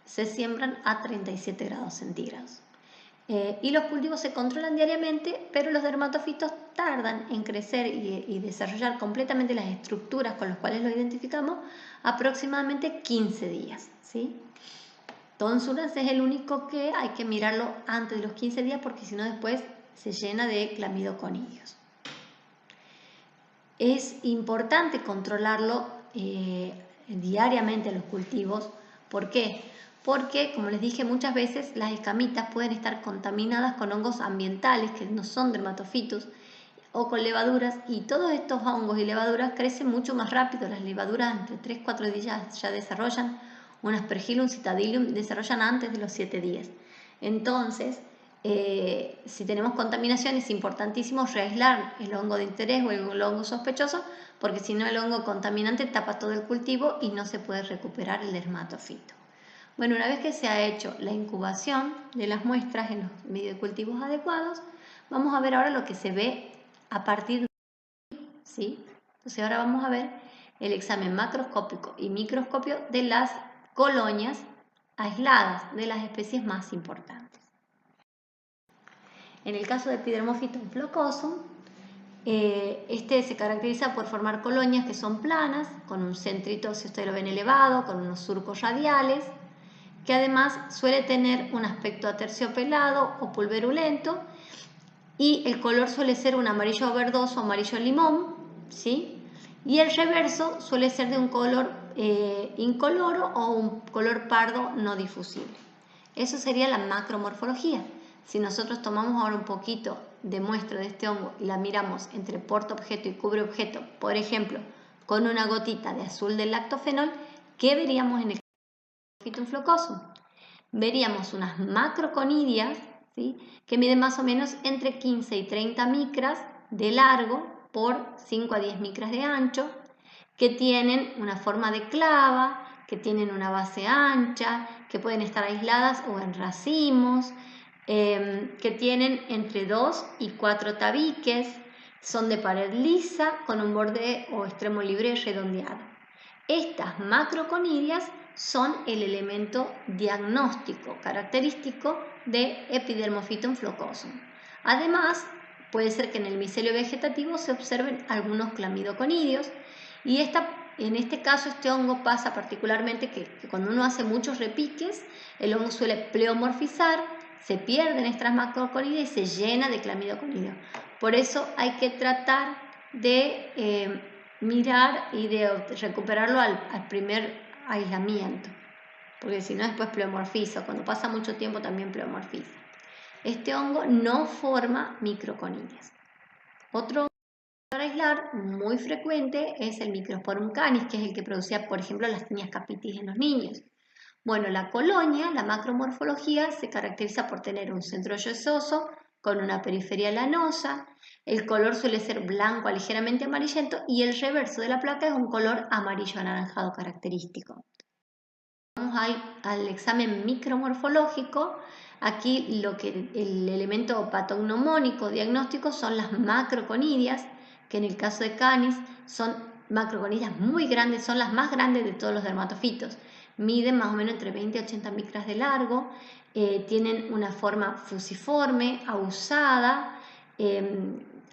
S1: se siembran a 37 grados centígrados. Y los cultivos se controlan diariamente, pero los dermatofitos tardan en crecer y desarrollar completamente las estructuras con las cuales lo identificamos aproximadamente 15 días, ¿sí? Tonsuras es el único que hay que mirarlo antes de los 15 días porque si no después se llena de clamidoconidios. Es importante controlarlo diariamente a los cultivos. ¿Por qué? Porque, como les dije muchas veces, las escamitas pueden estar contaminadas con hongos ambientales que no son dermatofitos o con levaduras, y todos estos hongos y levaduras crecen mucho más rápido. Las levaduras entre 3-4 días ya desarrollan, un Aspergillum, Citadilium desarrollan antes de los 7 días. Entonces, si tenemos contaminación es importantísimo reaislar el hongo de interés o el hongo sospechoso, porque si no el hongo contaminante tapa todo el cultivo y no se puede recuperar el dermatofito. Bueno, una vez que se ha hecho la incubación de las muestras en los medios de cultivos adecuados, vamos a ver ahora lo que se ve a partir de ahí, ¿sí? Entonces ahora vamos a ver el examen macroscópico y microscopio de las colonias aisladas de las especies más importantes. En el caso de Epidermophytum flocosum, Este se caracteriza por formar colonias que son planas, con un centrito, si ustedes lo ven, elevado, con unos surcos radiales, que además suele tener un aspecto aterciopelado o pulverulento, y el color suele ser un amarillo verdoso o amarillo limón, ¿sí? Y el reverso suele ser de un color incoloro o un color pardo no difusible. Eso sería la macromorfología. Si nosotros tomamos ahora un poquito de muestra de este hongo y la miramos entre portaobjeto y cubreobjeto, por ejemplo, con una gotita de azul del lactofenol, ¿qué veríamos en el Phytum flocosum? Veríamos unas macroconidias, ¿sí?, que miden más o menos entre 15 y 30 micras de largo por 5 a 10 micras de ancho, que tienen una forma de clava, que tienen una base ancha, que pueden estar aisladas o en racimos, que tienen entre 2 y 4 tabiques, son de pared lisa con un borde o extremo libre redondeado. Estas macroconidias son el elemento diagnóstico característico de Epidermophytum flocosum. Además, puede ser que en el micelio vegetativo se observen algunos clamidoconidios, y en este caso este hongo pasa particularmente que cuando uno hace muchos repiques, el hongo suele pleomorfizar, se pierden estas macroconidias y se llena de clamidoconidios. Por eso hay que tratar de mirar y de recuperarlo al primer aislamiento, porque si no después pleomorfiza, cuando pasa mucho tiempo también pleomorfiza. Este hongo no forma microconidias. Otro para aislar muy frecuente es el Microsporum canis, que es el que producía, por ejemplo, las tinnias capitis en los niños. Bueno, la colonia, la macromorfología, se caracteriza por tener un centro yesoso con una periferia lanosa. El color suele ser blanco a ligeramente amarillento y el reverso de la placa es un color amarillo anaranjado característico. Vamos al examen micromorfológico. Aquí el elemento patognomónico diagnóstico son las macroconidias, que en el caso de Canis son macroconidias muy grandes, son las más grandes de todos los dermatofitos. Miden más o menos entre 20 y 80 micras de largo, tienen una forma fusiforme, ahusada,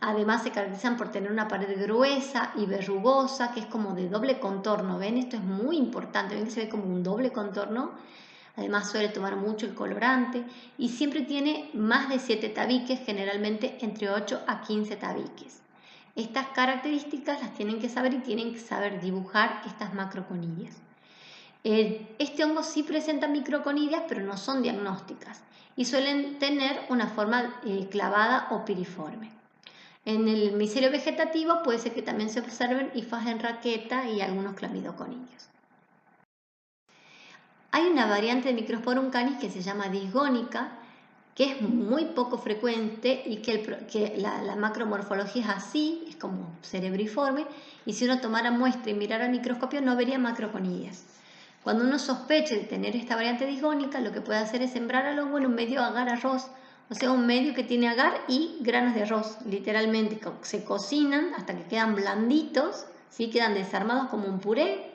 S1: además se caracterizan por tener una pared gruesa y verrugosa, que es como de doble contorno. ¿Ven? Esto es muy importante, ven que se ve como un doble contorno. Además suele tomar mucho el colorante y siempre tiene más de 7 tabiques, generalmente entre 8 a 15 tabiques. Estas características las tienen que saber y tienen que saber dibujar estas macroconidias. Este hongo sí presenta microconidias, pero no son diagnósticas y suelen tener una forma clavada o piriforme. En el micelio vegetativo puede ser que también se observen hifas en raqueta y algunos clamidoconidios. Hay una variante de Microsporum canis que se llama disgónica, que es muy poco frecuente y que la macromorfología es así, es como cerebriforme, y si uno tomara muestra y mirara al microscopio no vería macroconidias. Cuando uno sospeche de tener esta variante disgónica, lo que puede hacer es sembrar al hongo en un medio agar-arroz, o sea, un medio que tiene agar y granos de arroz, literalmente. Se cocinan hasta que quedan blanditos, ¿sí? Quedan desarmados como un puré,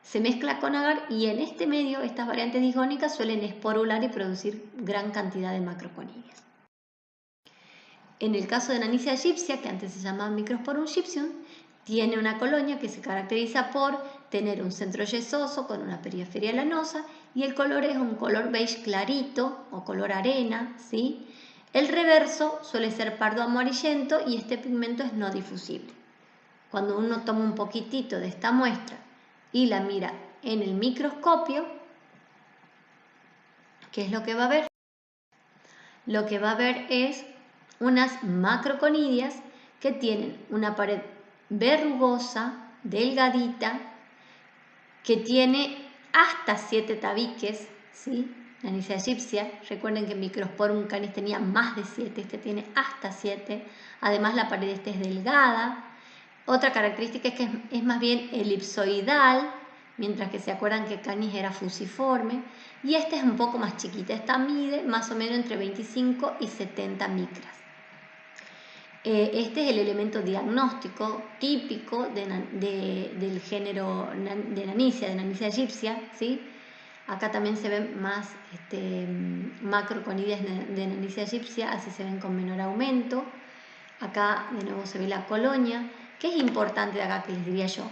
S1: se mezcla con agar y en este medio estas variantes disgónicas suelen esporular y producir gran cantidad de macroconidias. En el caso de Nanica egipcia, que antes se llamaba Microsporum gypsum, tiene una colonia que se caracteriza por tener un centro yesoso con una periferia lanosa y el color es un color beige clarito o color arena, ¿sí? El reverso suele ser pardo amarillento y este pigmento es no difusible. Cuando uno toma un poquitito de esta muestra y la mira en el microscopio, ¿qué es lo que va a ver? Lo que va a ver es unas macroconidias que tienen una pared verrugosa, delgadita, que tiene hasta 7 tabiques, ¿sí? Nanica egipcia, recuerden que Microsporum canis tenía más de 7, este tiene hasta 7. Además la pared esta es delgada. Otra característica es que es más bien elipsoidal, mientras que se acuerdan que Canis era fusiforme. Y esta es un poco más chiquita, esta mide más o menos entre 25 y 70 micras. Este es el elemento diagnóstico típico del género de Nanica egipcia, ¿sí? Acá también se ven más macroconidias de Nanica egipcia, así se ven con menor aumento. Acá de nuevo se ve la colonia. ¿Qué es importante de acá que les diría yo?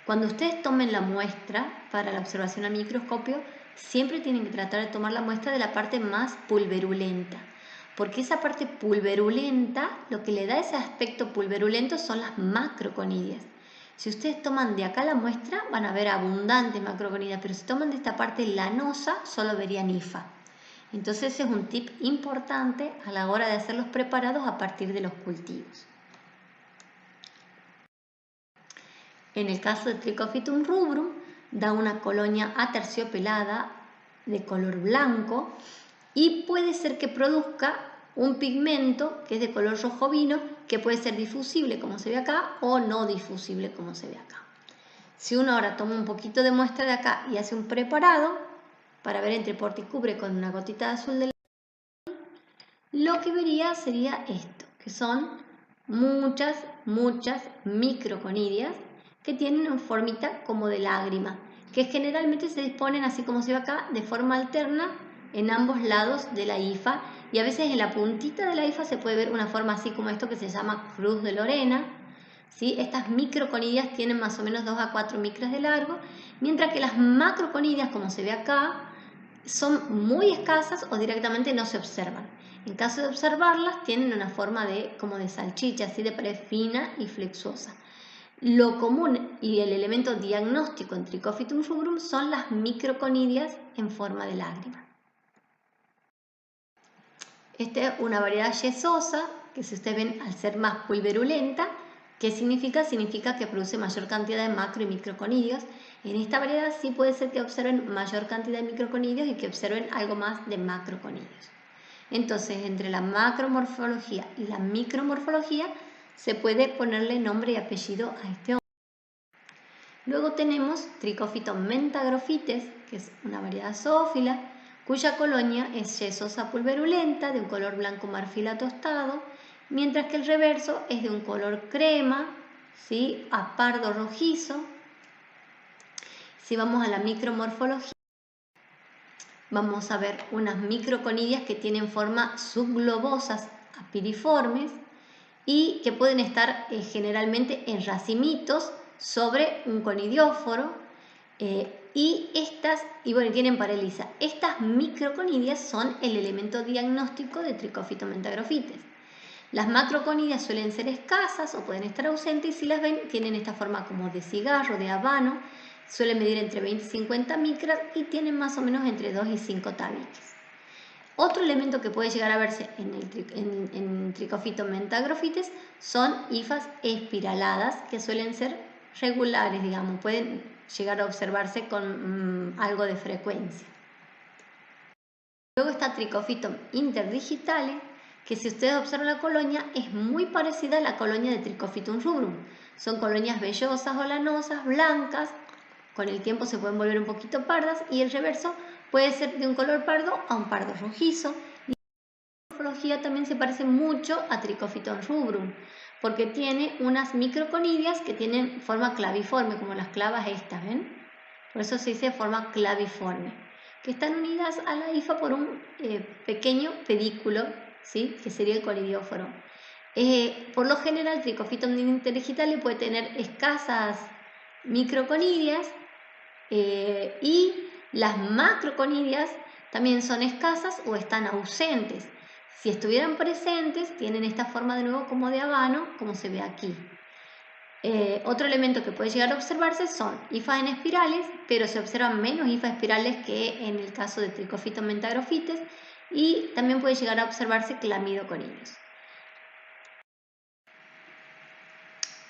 S1: Cuando ustedes tomen la muestra para la observación al microscopio, siempre tienen que tratar de tomar la muestra de la parte más pulverulenta, porque esa parte pulverulenta, lo que le da ese aspecto pulverulento son las macroconidias. Si ustedes toman de acá la muestra, van a ver abundantes macroconidias, pero si toman de esta parte lanosa, solo verían hifa. Entonces ese es un tip importante a la hora de hacer los preparados a partir de los cultivos. En el caso de Trichophytum rubrum, da una colonia aterciopelada de color blanco y puede ser que produzca un pigmento que es de color rojo vino, que puede ser difusible como se ve acá o no difusible como se ve acá. Si uno ahora toma un poquito de muestra de acá y hace un preparado para ver entre porticubre con una gotita de azul de lo que vería sería esto, que son muchas microconidias que tienen una formita como de lágrima, que generalmente se disponen, así como se ve acá, de forma alterna en ambos lados de la hifa, y a veces en la puntita de la hifa se puede ver una forma así como esto que se llama cruz de Lorena. ¿Sí? Estas microconidias tienen más o menos 2 a 4 micras de largo, mientras que las macroconidias, como se ve acá, son muy escasas o directamente no se observan. En caso de observarlas, tienen una forma como de salchicha, así de pared fina y flexuosa. Lo común y el elemento diagnóstico en Trichophytum rubrum son las microconidias en forma de lágrima. Esta es una variedad yesosa que, si ustedes ven, al ser más pulverulenta, ¿qué significa? Significa que produce mayor cantidad de macro y microconidios. En esta variedad sí puede ser que observen mayor cantidad de microconidios y que observen algo más de macroconidios. Entonces, entre la macromorfología y la micromorfología se puede ponerle nombre y apellido a este hongo. Luego tenemos Trichophyton mentagrophytes, que es una variedad zoófila, cuya colonia es yesosa pulverulenta, de un color blanco marfil tostado, mientras que el reverso es de un color crema, ¿sí?, a pardo rojizo. Si vamos a la micromorfología, vamos a ver unas microconidias que tienen forma subglobosas a piriformes y que pueden estar generalmente en racimitos sobre un conidióforo, y bueno, tienen paralisa. Estas microconidias son el elemento diagnóstico de Trichophyton mentagrophytes. Las macroconidias suelen ser escasas o pueden estar ausentes, y si las ven tienen esta forma como de cigarro, de habano, suelen medir entre 20 y 50 micras y tienen más o menos entre 2 y 5 tabiques. Otro elemento que puede llegar a verse en Trichophyton mentagrophytes son hifas espiraladas, que suelen ser regulares, digamos, pueden llegar a observarse con algo de frecuencia. Luego está Trichophyton interdigitale, que si ustedes observan la colonia es muy parecida a la colonia de Trichophyton rubrum. Son colonias vellosas o lanosas, blancas, con el tiempo se pueden volver un poquito pardas, y el reverso puede ser de un color pardo a un pardo rojizo. Y la morfología también se parece mucho a Trichophyton rubrum, porque tiene unas microconidias que tienen forma claviforme, como las clavas estas, ¿ven? Por eso se dice forma claviforme, que están unidas a la hifa por un pequeño pedículo, ¿sí?, que sería el conidióforo. Por lo general, Trichophyton interdigitale puede tener escasas microconidias, y las macroconidias también son escasas o están ausentes. Si estuvieran presentes, tienen esta forma de nuevo como de habano, como se ve aquí. Otro elemento que puede llegar a observarse son hifas en espirales, pero se observan menos hifas espirales que en el caso de Trichophyton mentagrophytes, y también puede llegar a observarse clamidoconidios.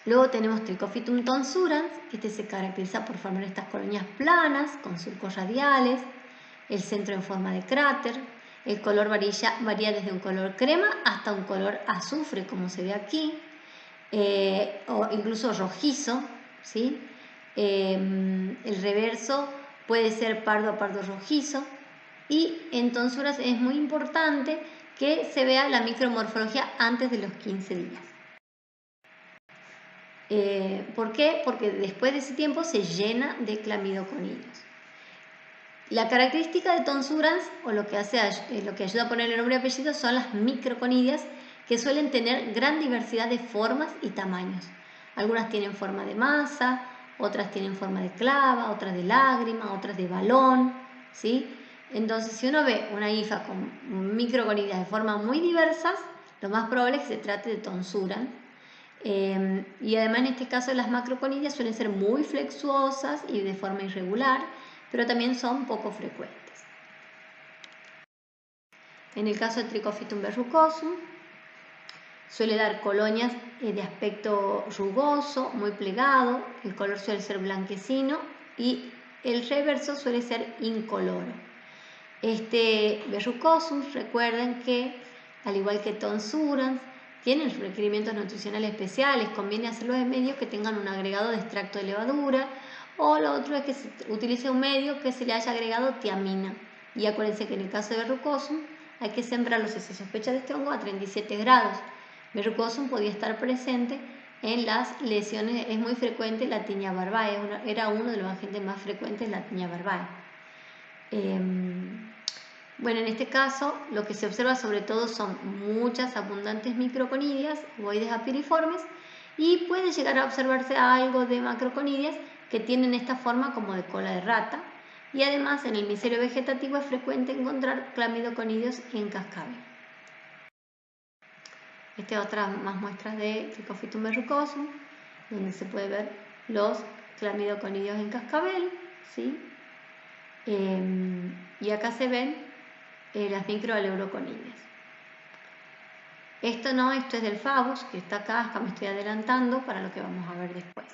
S1: Luego tenemos Trichophyton tonsurans, este se caracteriza por formar estas colonias planas con surcos radiales, el centro en forma de cráter, el color varía desde un color crema hasta un color azufre, como se ve aquí, o incluso rojizo, ¿sí? El reverso puede ser pardo a pardo rojizo, y en tonsuras es muy importante que se vea la micromorfología antes de los 15 días. ¿Por qué? Porque después de ese tiempo se llena de clamidoconidios. La característica de tonsurans, o lo que ayuda a ponerle nombre y apellido, son las microconidias que suelen tener gran diversidad de formas y tamaños. Algunas tienen forma de masa, otras tienen forma de clava, otras de lágrima, otras de balón, ¿sí? Entonces, si uno ve una hifa con microconidias de formas muy diversas, lo más probable es que se trate de Tonsuran. Y además en este caso las macroconidias suelen ser muy flexuosas y de forma irregular, pero también son poco frecuentes. En el caso de Trichophytum verrucosum, suele dar colonias de aspecto rugoso, muy plegado, el color suele ser blanquecino y el reverso suele ser incoloro. Este verrucosum, recuerden que, al igual que Tonsurans, tienen requerimientos nutricionales especiales, conviene hacerlo en medios que tengan un agregado de extracto de levadura, o lo otro es que se utilice un medio que se le haya agregado tiamina. Y acuérdense que en el caso de verrucosum hay que sembrarlo, si se sospecha de este hongo, a 37 grados. Verrucosum podía estar presente en las lesiones, es muy frecuente la tinea barbae, era uno de los agentes más frecuentes la tinea barbae. Bueno, en este caso lo que se observa sobre todo son muchas abundantes microconidias, ovoides apiriformes, y puede llegar a observarse algo de macroconidias que tienen esta forma como de cola de rata, y además en el micelio vegetativo es frecuente encontrar clamidoconidios en cascabel. Esta es otra más muestras de Trichophytum verrucosum, donde se puede ver los clamidoconidios en cascabel, ¿sí? Y acá se ven las microaleuroconidias. Esto es del Fagus, que está acá me estoy adelantando para lo que vamos a ver después.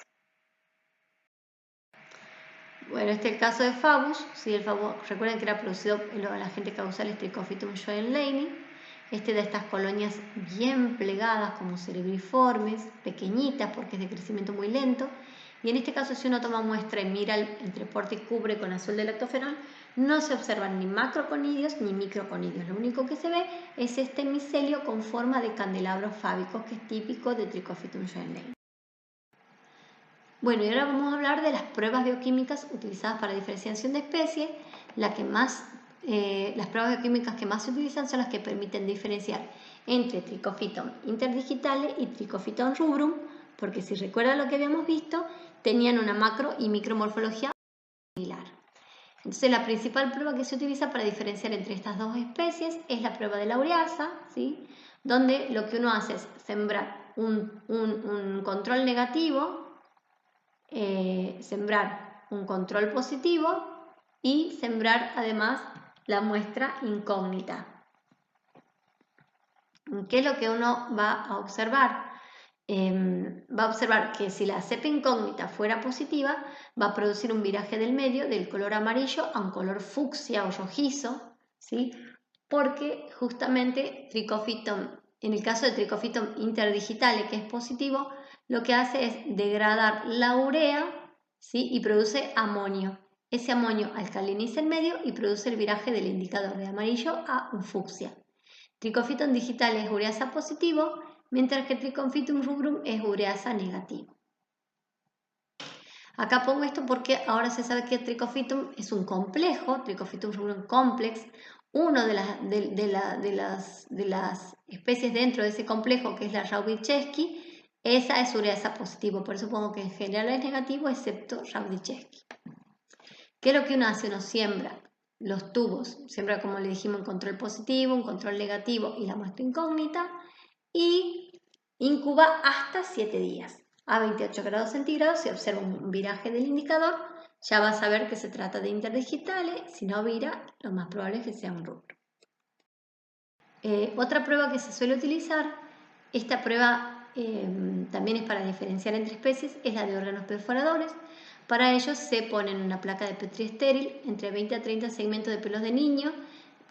S1: Bueno, este es el caso de Fagus. ¿Sí? El Fagus, recuerden que era producido por el agente causal Trichophytum joenleyni. De estas colonias bien plegadas, como cerebriformes, pequeñitas porque es de crecimiento muy lento. Y en este caso, si uno toma muestra y mira entre porte y cubre con azul de lactoferol, no se observan ni macroconidios ni microconidios. Lo único que se ve es este micelio con forma de candelabros fábicos, que es típico de Trichophytum joenleyni. Bueno, y ahora vamos a hablar de las pruebas bioquímicas utilizadas para diferenciación de especies. Las pruebas bioquímicas que más se utilizan son las que permiten diferenciar entre Trichophytum interdigitale y Trichophytum rubrum, porque si recuerdan lo que habíamos visto, tenían una macro y micromorfología similar. Entonces, la principal prueba que se utiliza para diferenciar entre estas dos especies es la prueba de la ureasa, ¿sí? Donde lo que uno hace es sembrar un control negativo, sembrar un control positivo y sembrar además la muestra incógnita. ¿Qué es lo que uno va a observar? Va a observar que si la cepa incógnita fuera positiva, va a producir un viraje del medio del color amarillo a un color fucsia o rojizo, ¿sí? Porque justamente en el caso de Trichophytum interdigitale, que es positivo, lo que hace es degradar la urea, ¿sí? Y produce amonio. Ese amonio alcaliniza el medio y produce el viraje del indicador de amarillo a un fucsia. Trichophytum digitale es ureasa positivo, mientras que Trichophytum rubrum es ureasa negativo. Acá pongo esto porque ahora se sabe que Trichophytum es un complejo, Trichophytum rubrum complex. Una de las especies dentro de ese complejo, que es la Raudiczeski, esa es ureasa positivo, por eso pongo que en general es negativo, excepto Raudiczeski. ¿Qué es lo que uno hace? Uno siembra los tubos, siembra, como le dijimos, un control positivo, un control negativo y la muestra incógnita, y incuba hasta 7 días. A 28 grados centígrados se observa un viraje del indicador, ya va a saber que se trata de interdigitale. Si no vira, lo más probable es que sea un rubro. Otra prueba que se suele utilizar, esta prueba también es para diferenciar entre especies, es la de órganos perforadores. Para ello se ponen una placa de Petri estéril entre 20 a 30 segmentos de pelos de niño,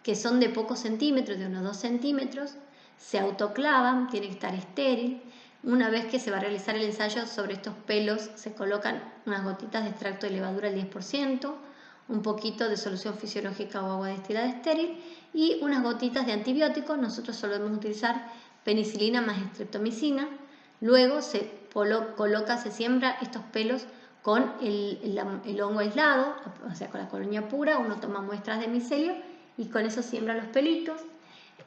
S1: que son de pocos centímetros, de unos 2 centímetros, se autoclavan, tiene que estar estéril. Una vez que se va a realizar el ensayo, sobre estos pelos se colocan unas gotitas de extracto de levadura al 10%, un poquito de solución fisiológica o agua destilada estéril y unas gotitas de antibiótico. Nosotros solemos utilizar penicilina más streptomicina. Luego se siembra estos pelos con el hongo aislado, o sea, con la colonia pura. Uno toma muestras de micelio y con eso siembra los pelitos.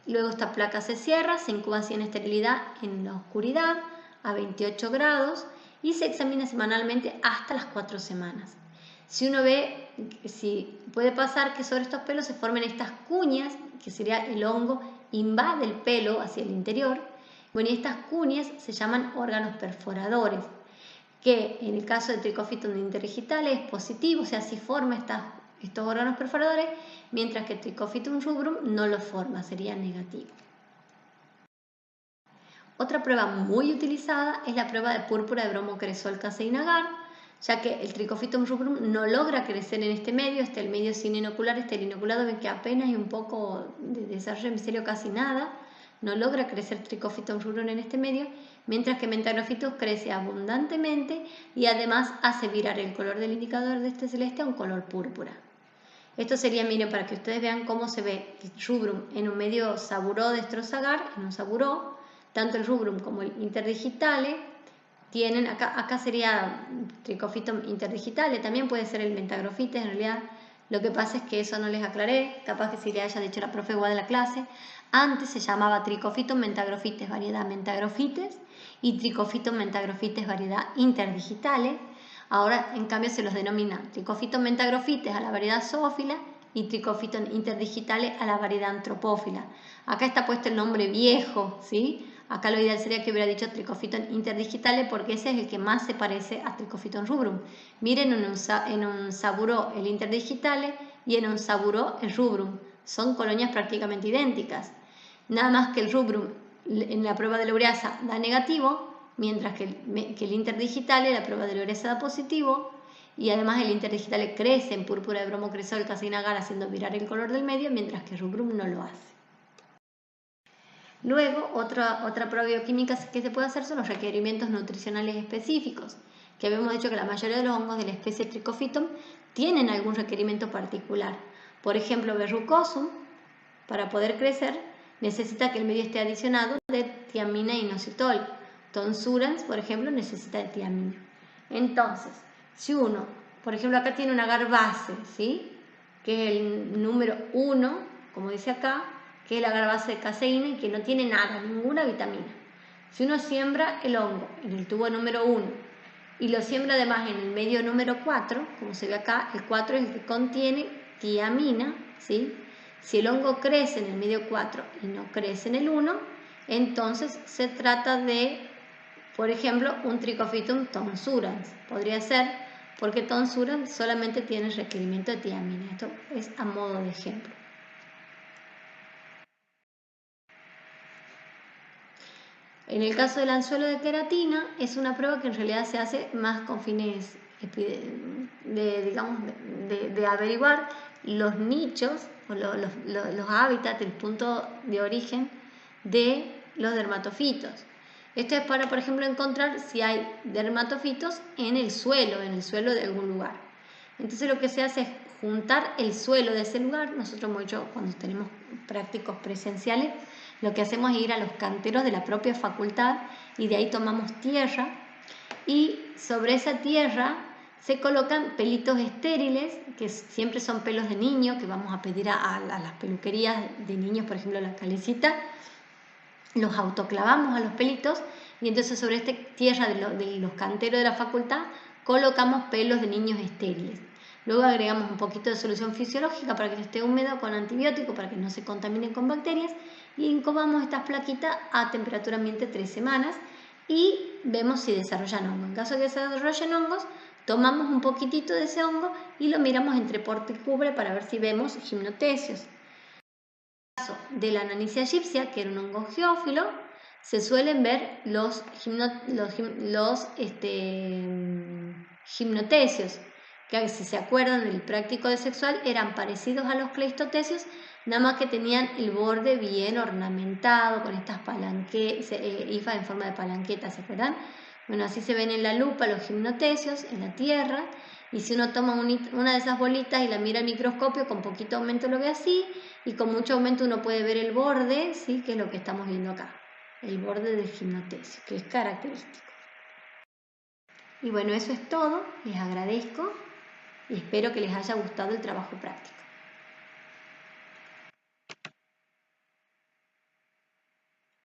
S1: Luego esta placa se cierra, se incuba así en esterilidad en la oscuridad a 28 grados y se examina semanalmente hasta las 4 semanas. Si uno ve, si puede pasar que sobre estos pelos se formen estas cuñas, que sería el hongo invade el pelo hacia el interior. Bueno, y estas cuñas se llaman órganos perforadores, que en el caso de Trichophyton interdigitale es positivo, o sea, sí forma estos órganos perforadores, mientras que Trichophyton rubrum no lo forma, sería negativo. Otra prueba muy utilizada es la prueba de púrpura de bromocresol casein-agar, ya que el Trichophyton rubrum no logra crecer en este medio, el medio sin inocular, el inoculado, ven que apenas hay un poco de desarrollo de micelio, casi nada, no logra crecer Trichophyton rubrum en este medio, mientras que Mentagrophytus crece abundantemente y además hace virar el color del indicador de este celeste a un color púrpura. Esto sería, miren, para que ustedes vean cómo se ve el rubrum en un medio saburó-destrozagar, en un saburó, tanto el rubrum como el interdigitale tienen, acá sería Trichophyton interdigitale, también puede ser el Mentagrophytes, en realidad lo que pasa es que eso no les aclaré, capaz que si le haya dicho la profe igual de la clase. Antes se llamaba Trichophyton mentagrophytes variedad Mentagrophytes y Trichophyton mentagrophytes variedad interdigitale. Ahora en cambio se los denomina Trichophyton mentagrophytes a la variedad zoófila y Trichophyton interdigitale a la variedad antropófila. Acá está puesto el nombre viejo, ¿sí? Acá lo ideal sería que hubiera dicho Trichophyton interdigitale porque ese es el que más se parece a Trichophyton rubrum. Miren en un saburó el interdigitale y en un saburó el rubrum. Son colonias prácticamente idénticas. Nada más que el rubrum en la prueba de la ureasa da negativo, mientras que el interdigitale, la prueba de la ureasa da positivo, y además el interdigitale crece en púrpura de bromocresol casein-agar haciendo virar el color del medio, mientras que el rubrum no lo hace. Luego, otra prueba bioquímica que se puede hacer son los requerimientos nutricionales específicos, que habíamos dicho que la mayoría de los hongos de la especie Trichophyton tienen algún requerimiento particular. Por ejemplo, Verrucosum, para poder crecer, necesita que el medio esté adicionado de tiamina e inositol. Tonsurans, por ejemplo, necesita de tiamina. Entonces, si uno, por ejemplo, acá tiene un agar base, ¿sí? Que es el número 1, como dice acá, que es el agar base de caseína y que no tiene nada, ninguna vitamina. Si uno siembra el hongo en el tubo número 1 y lo siembra además en el medio número 4, como se ve acá, el 4 es el que contiene tiamina, ¿sí? Si el hongo crece en el medio 4 y no crece en el 1, entonces se trata de, por ejemplo, un Trichophyton tonsurans. Podría ser porque tonsurans solamente tiene requerimiento de tiamina. Esto es a modo de ejemplo. En el caso del anzuelo de queratina, es una prueba que en realidad se hace más con fines de averiguar los nichos o los hábitats, el punto de origen de los dermatofitos. Esto es para, por ejemplo, encontrar si hay dermatofitos en el suelo de algún lugar. Entonces lo que se hace es juntar el suelo de ese lugar. Nosotros mucho cuando tenemos prácticos presenciales, lo que hacemos es ir a los canteros de la propia facultad y de ahí tomamos tierra y sobre esa tierra se colocan pelitos estériles, que siempre son pelos de niño, que vamos a pedir a las peluquerías de niños, por ejemplo la Calecita, los autoclavamos a los pelitos y entonces sobre esta tierra de los canteros de la facultad colocamos pelos de niños estériles. Luego agregamos un poquito de solución fisiológica para que esté húmedo con antibiótico para que no se contaminen con bacterias y incubamos estas plaquitas a temperatura ambiente 3 semanas y vemos si desarrollan hongo. En caso de que se desarrollen hongos, tomamos un poquitito de ese hongo y lo miramos entre porte y cubre para ver si vemos gimnotecios. En el caso de la Ananicia egipcia, que era un hongo geófilo, se suelen ver los gimnotecios, que si se acuerdan del práctico de sexual eran parecidos a los cleistotecios, nada más que tenían el borde bien ornamentado con estas hifas en forma de palanqueta, ¿se acuerdan? Bueno, así se ven en la lupa los gimnotecios en la tierra, y si uno toma una de esas bolitas y la mira al microscopio, con poquito aumento lo ve así, y con mucho aumento uno puede ver el borde, ¿sí? Que es lo que estamos viendo acá, el borde del gimnotecio, que es característico. Y bueno, eso es todo, les agradezco y espero que les haya gustado el trabajo práctico.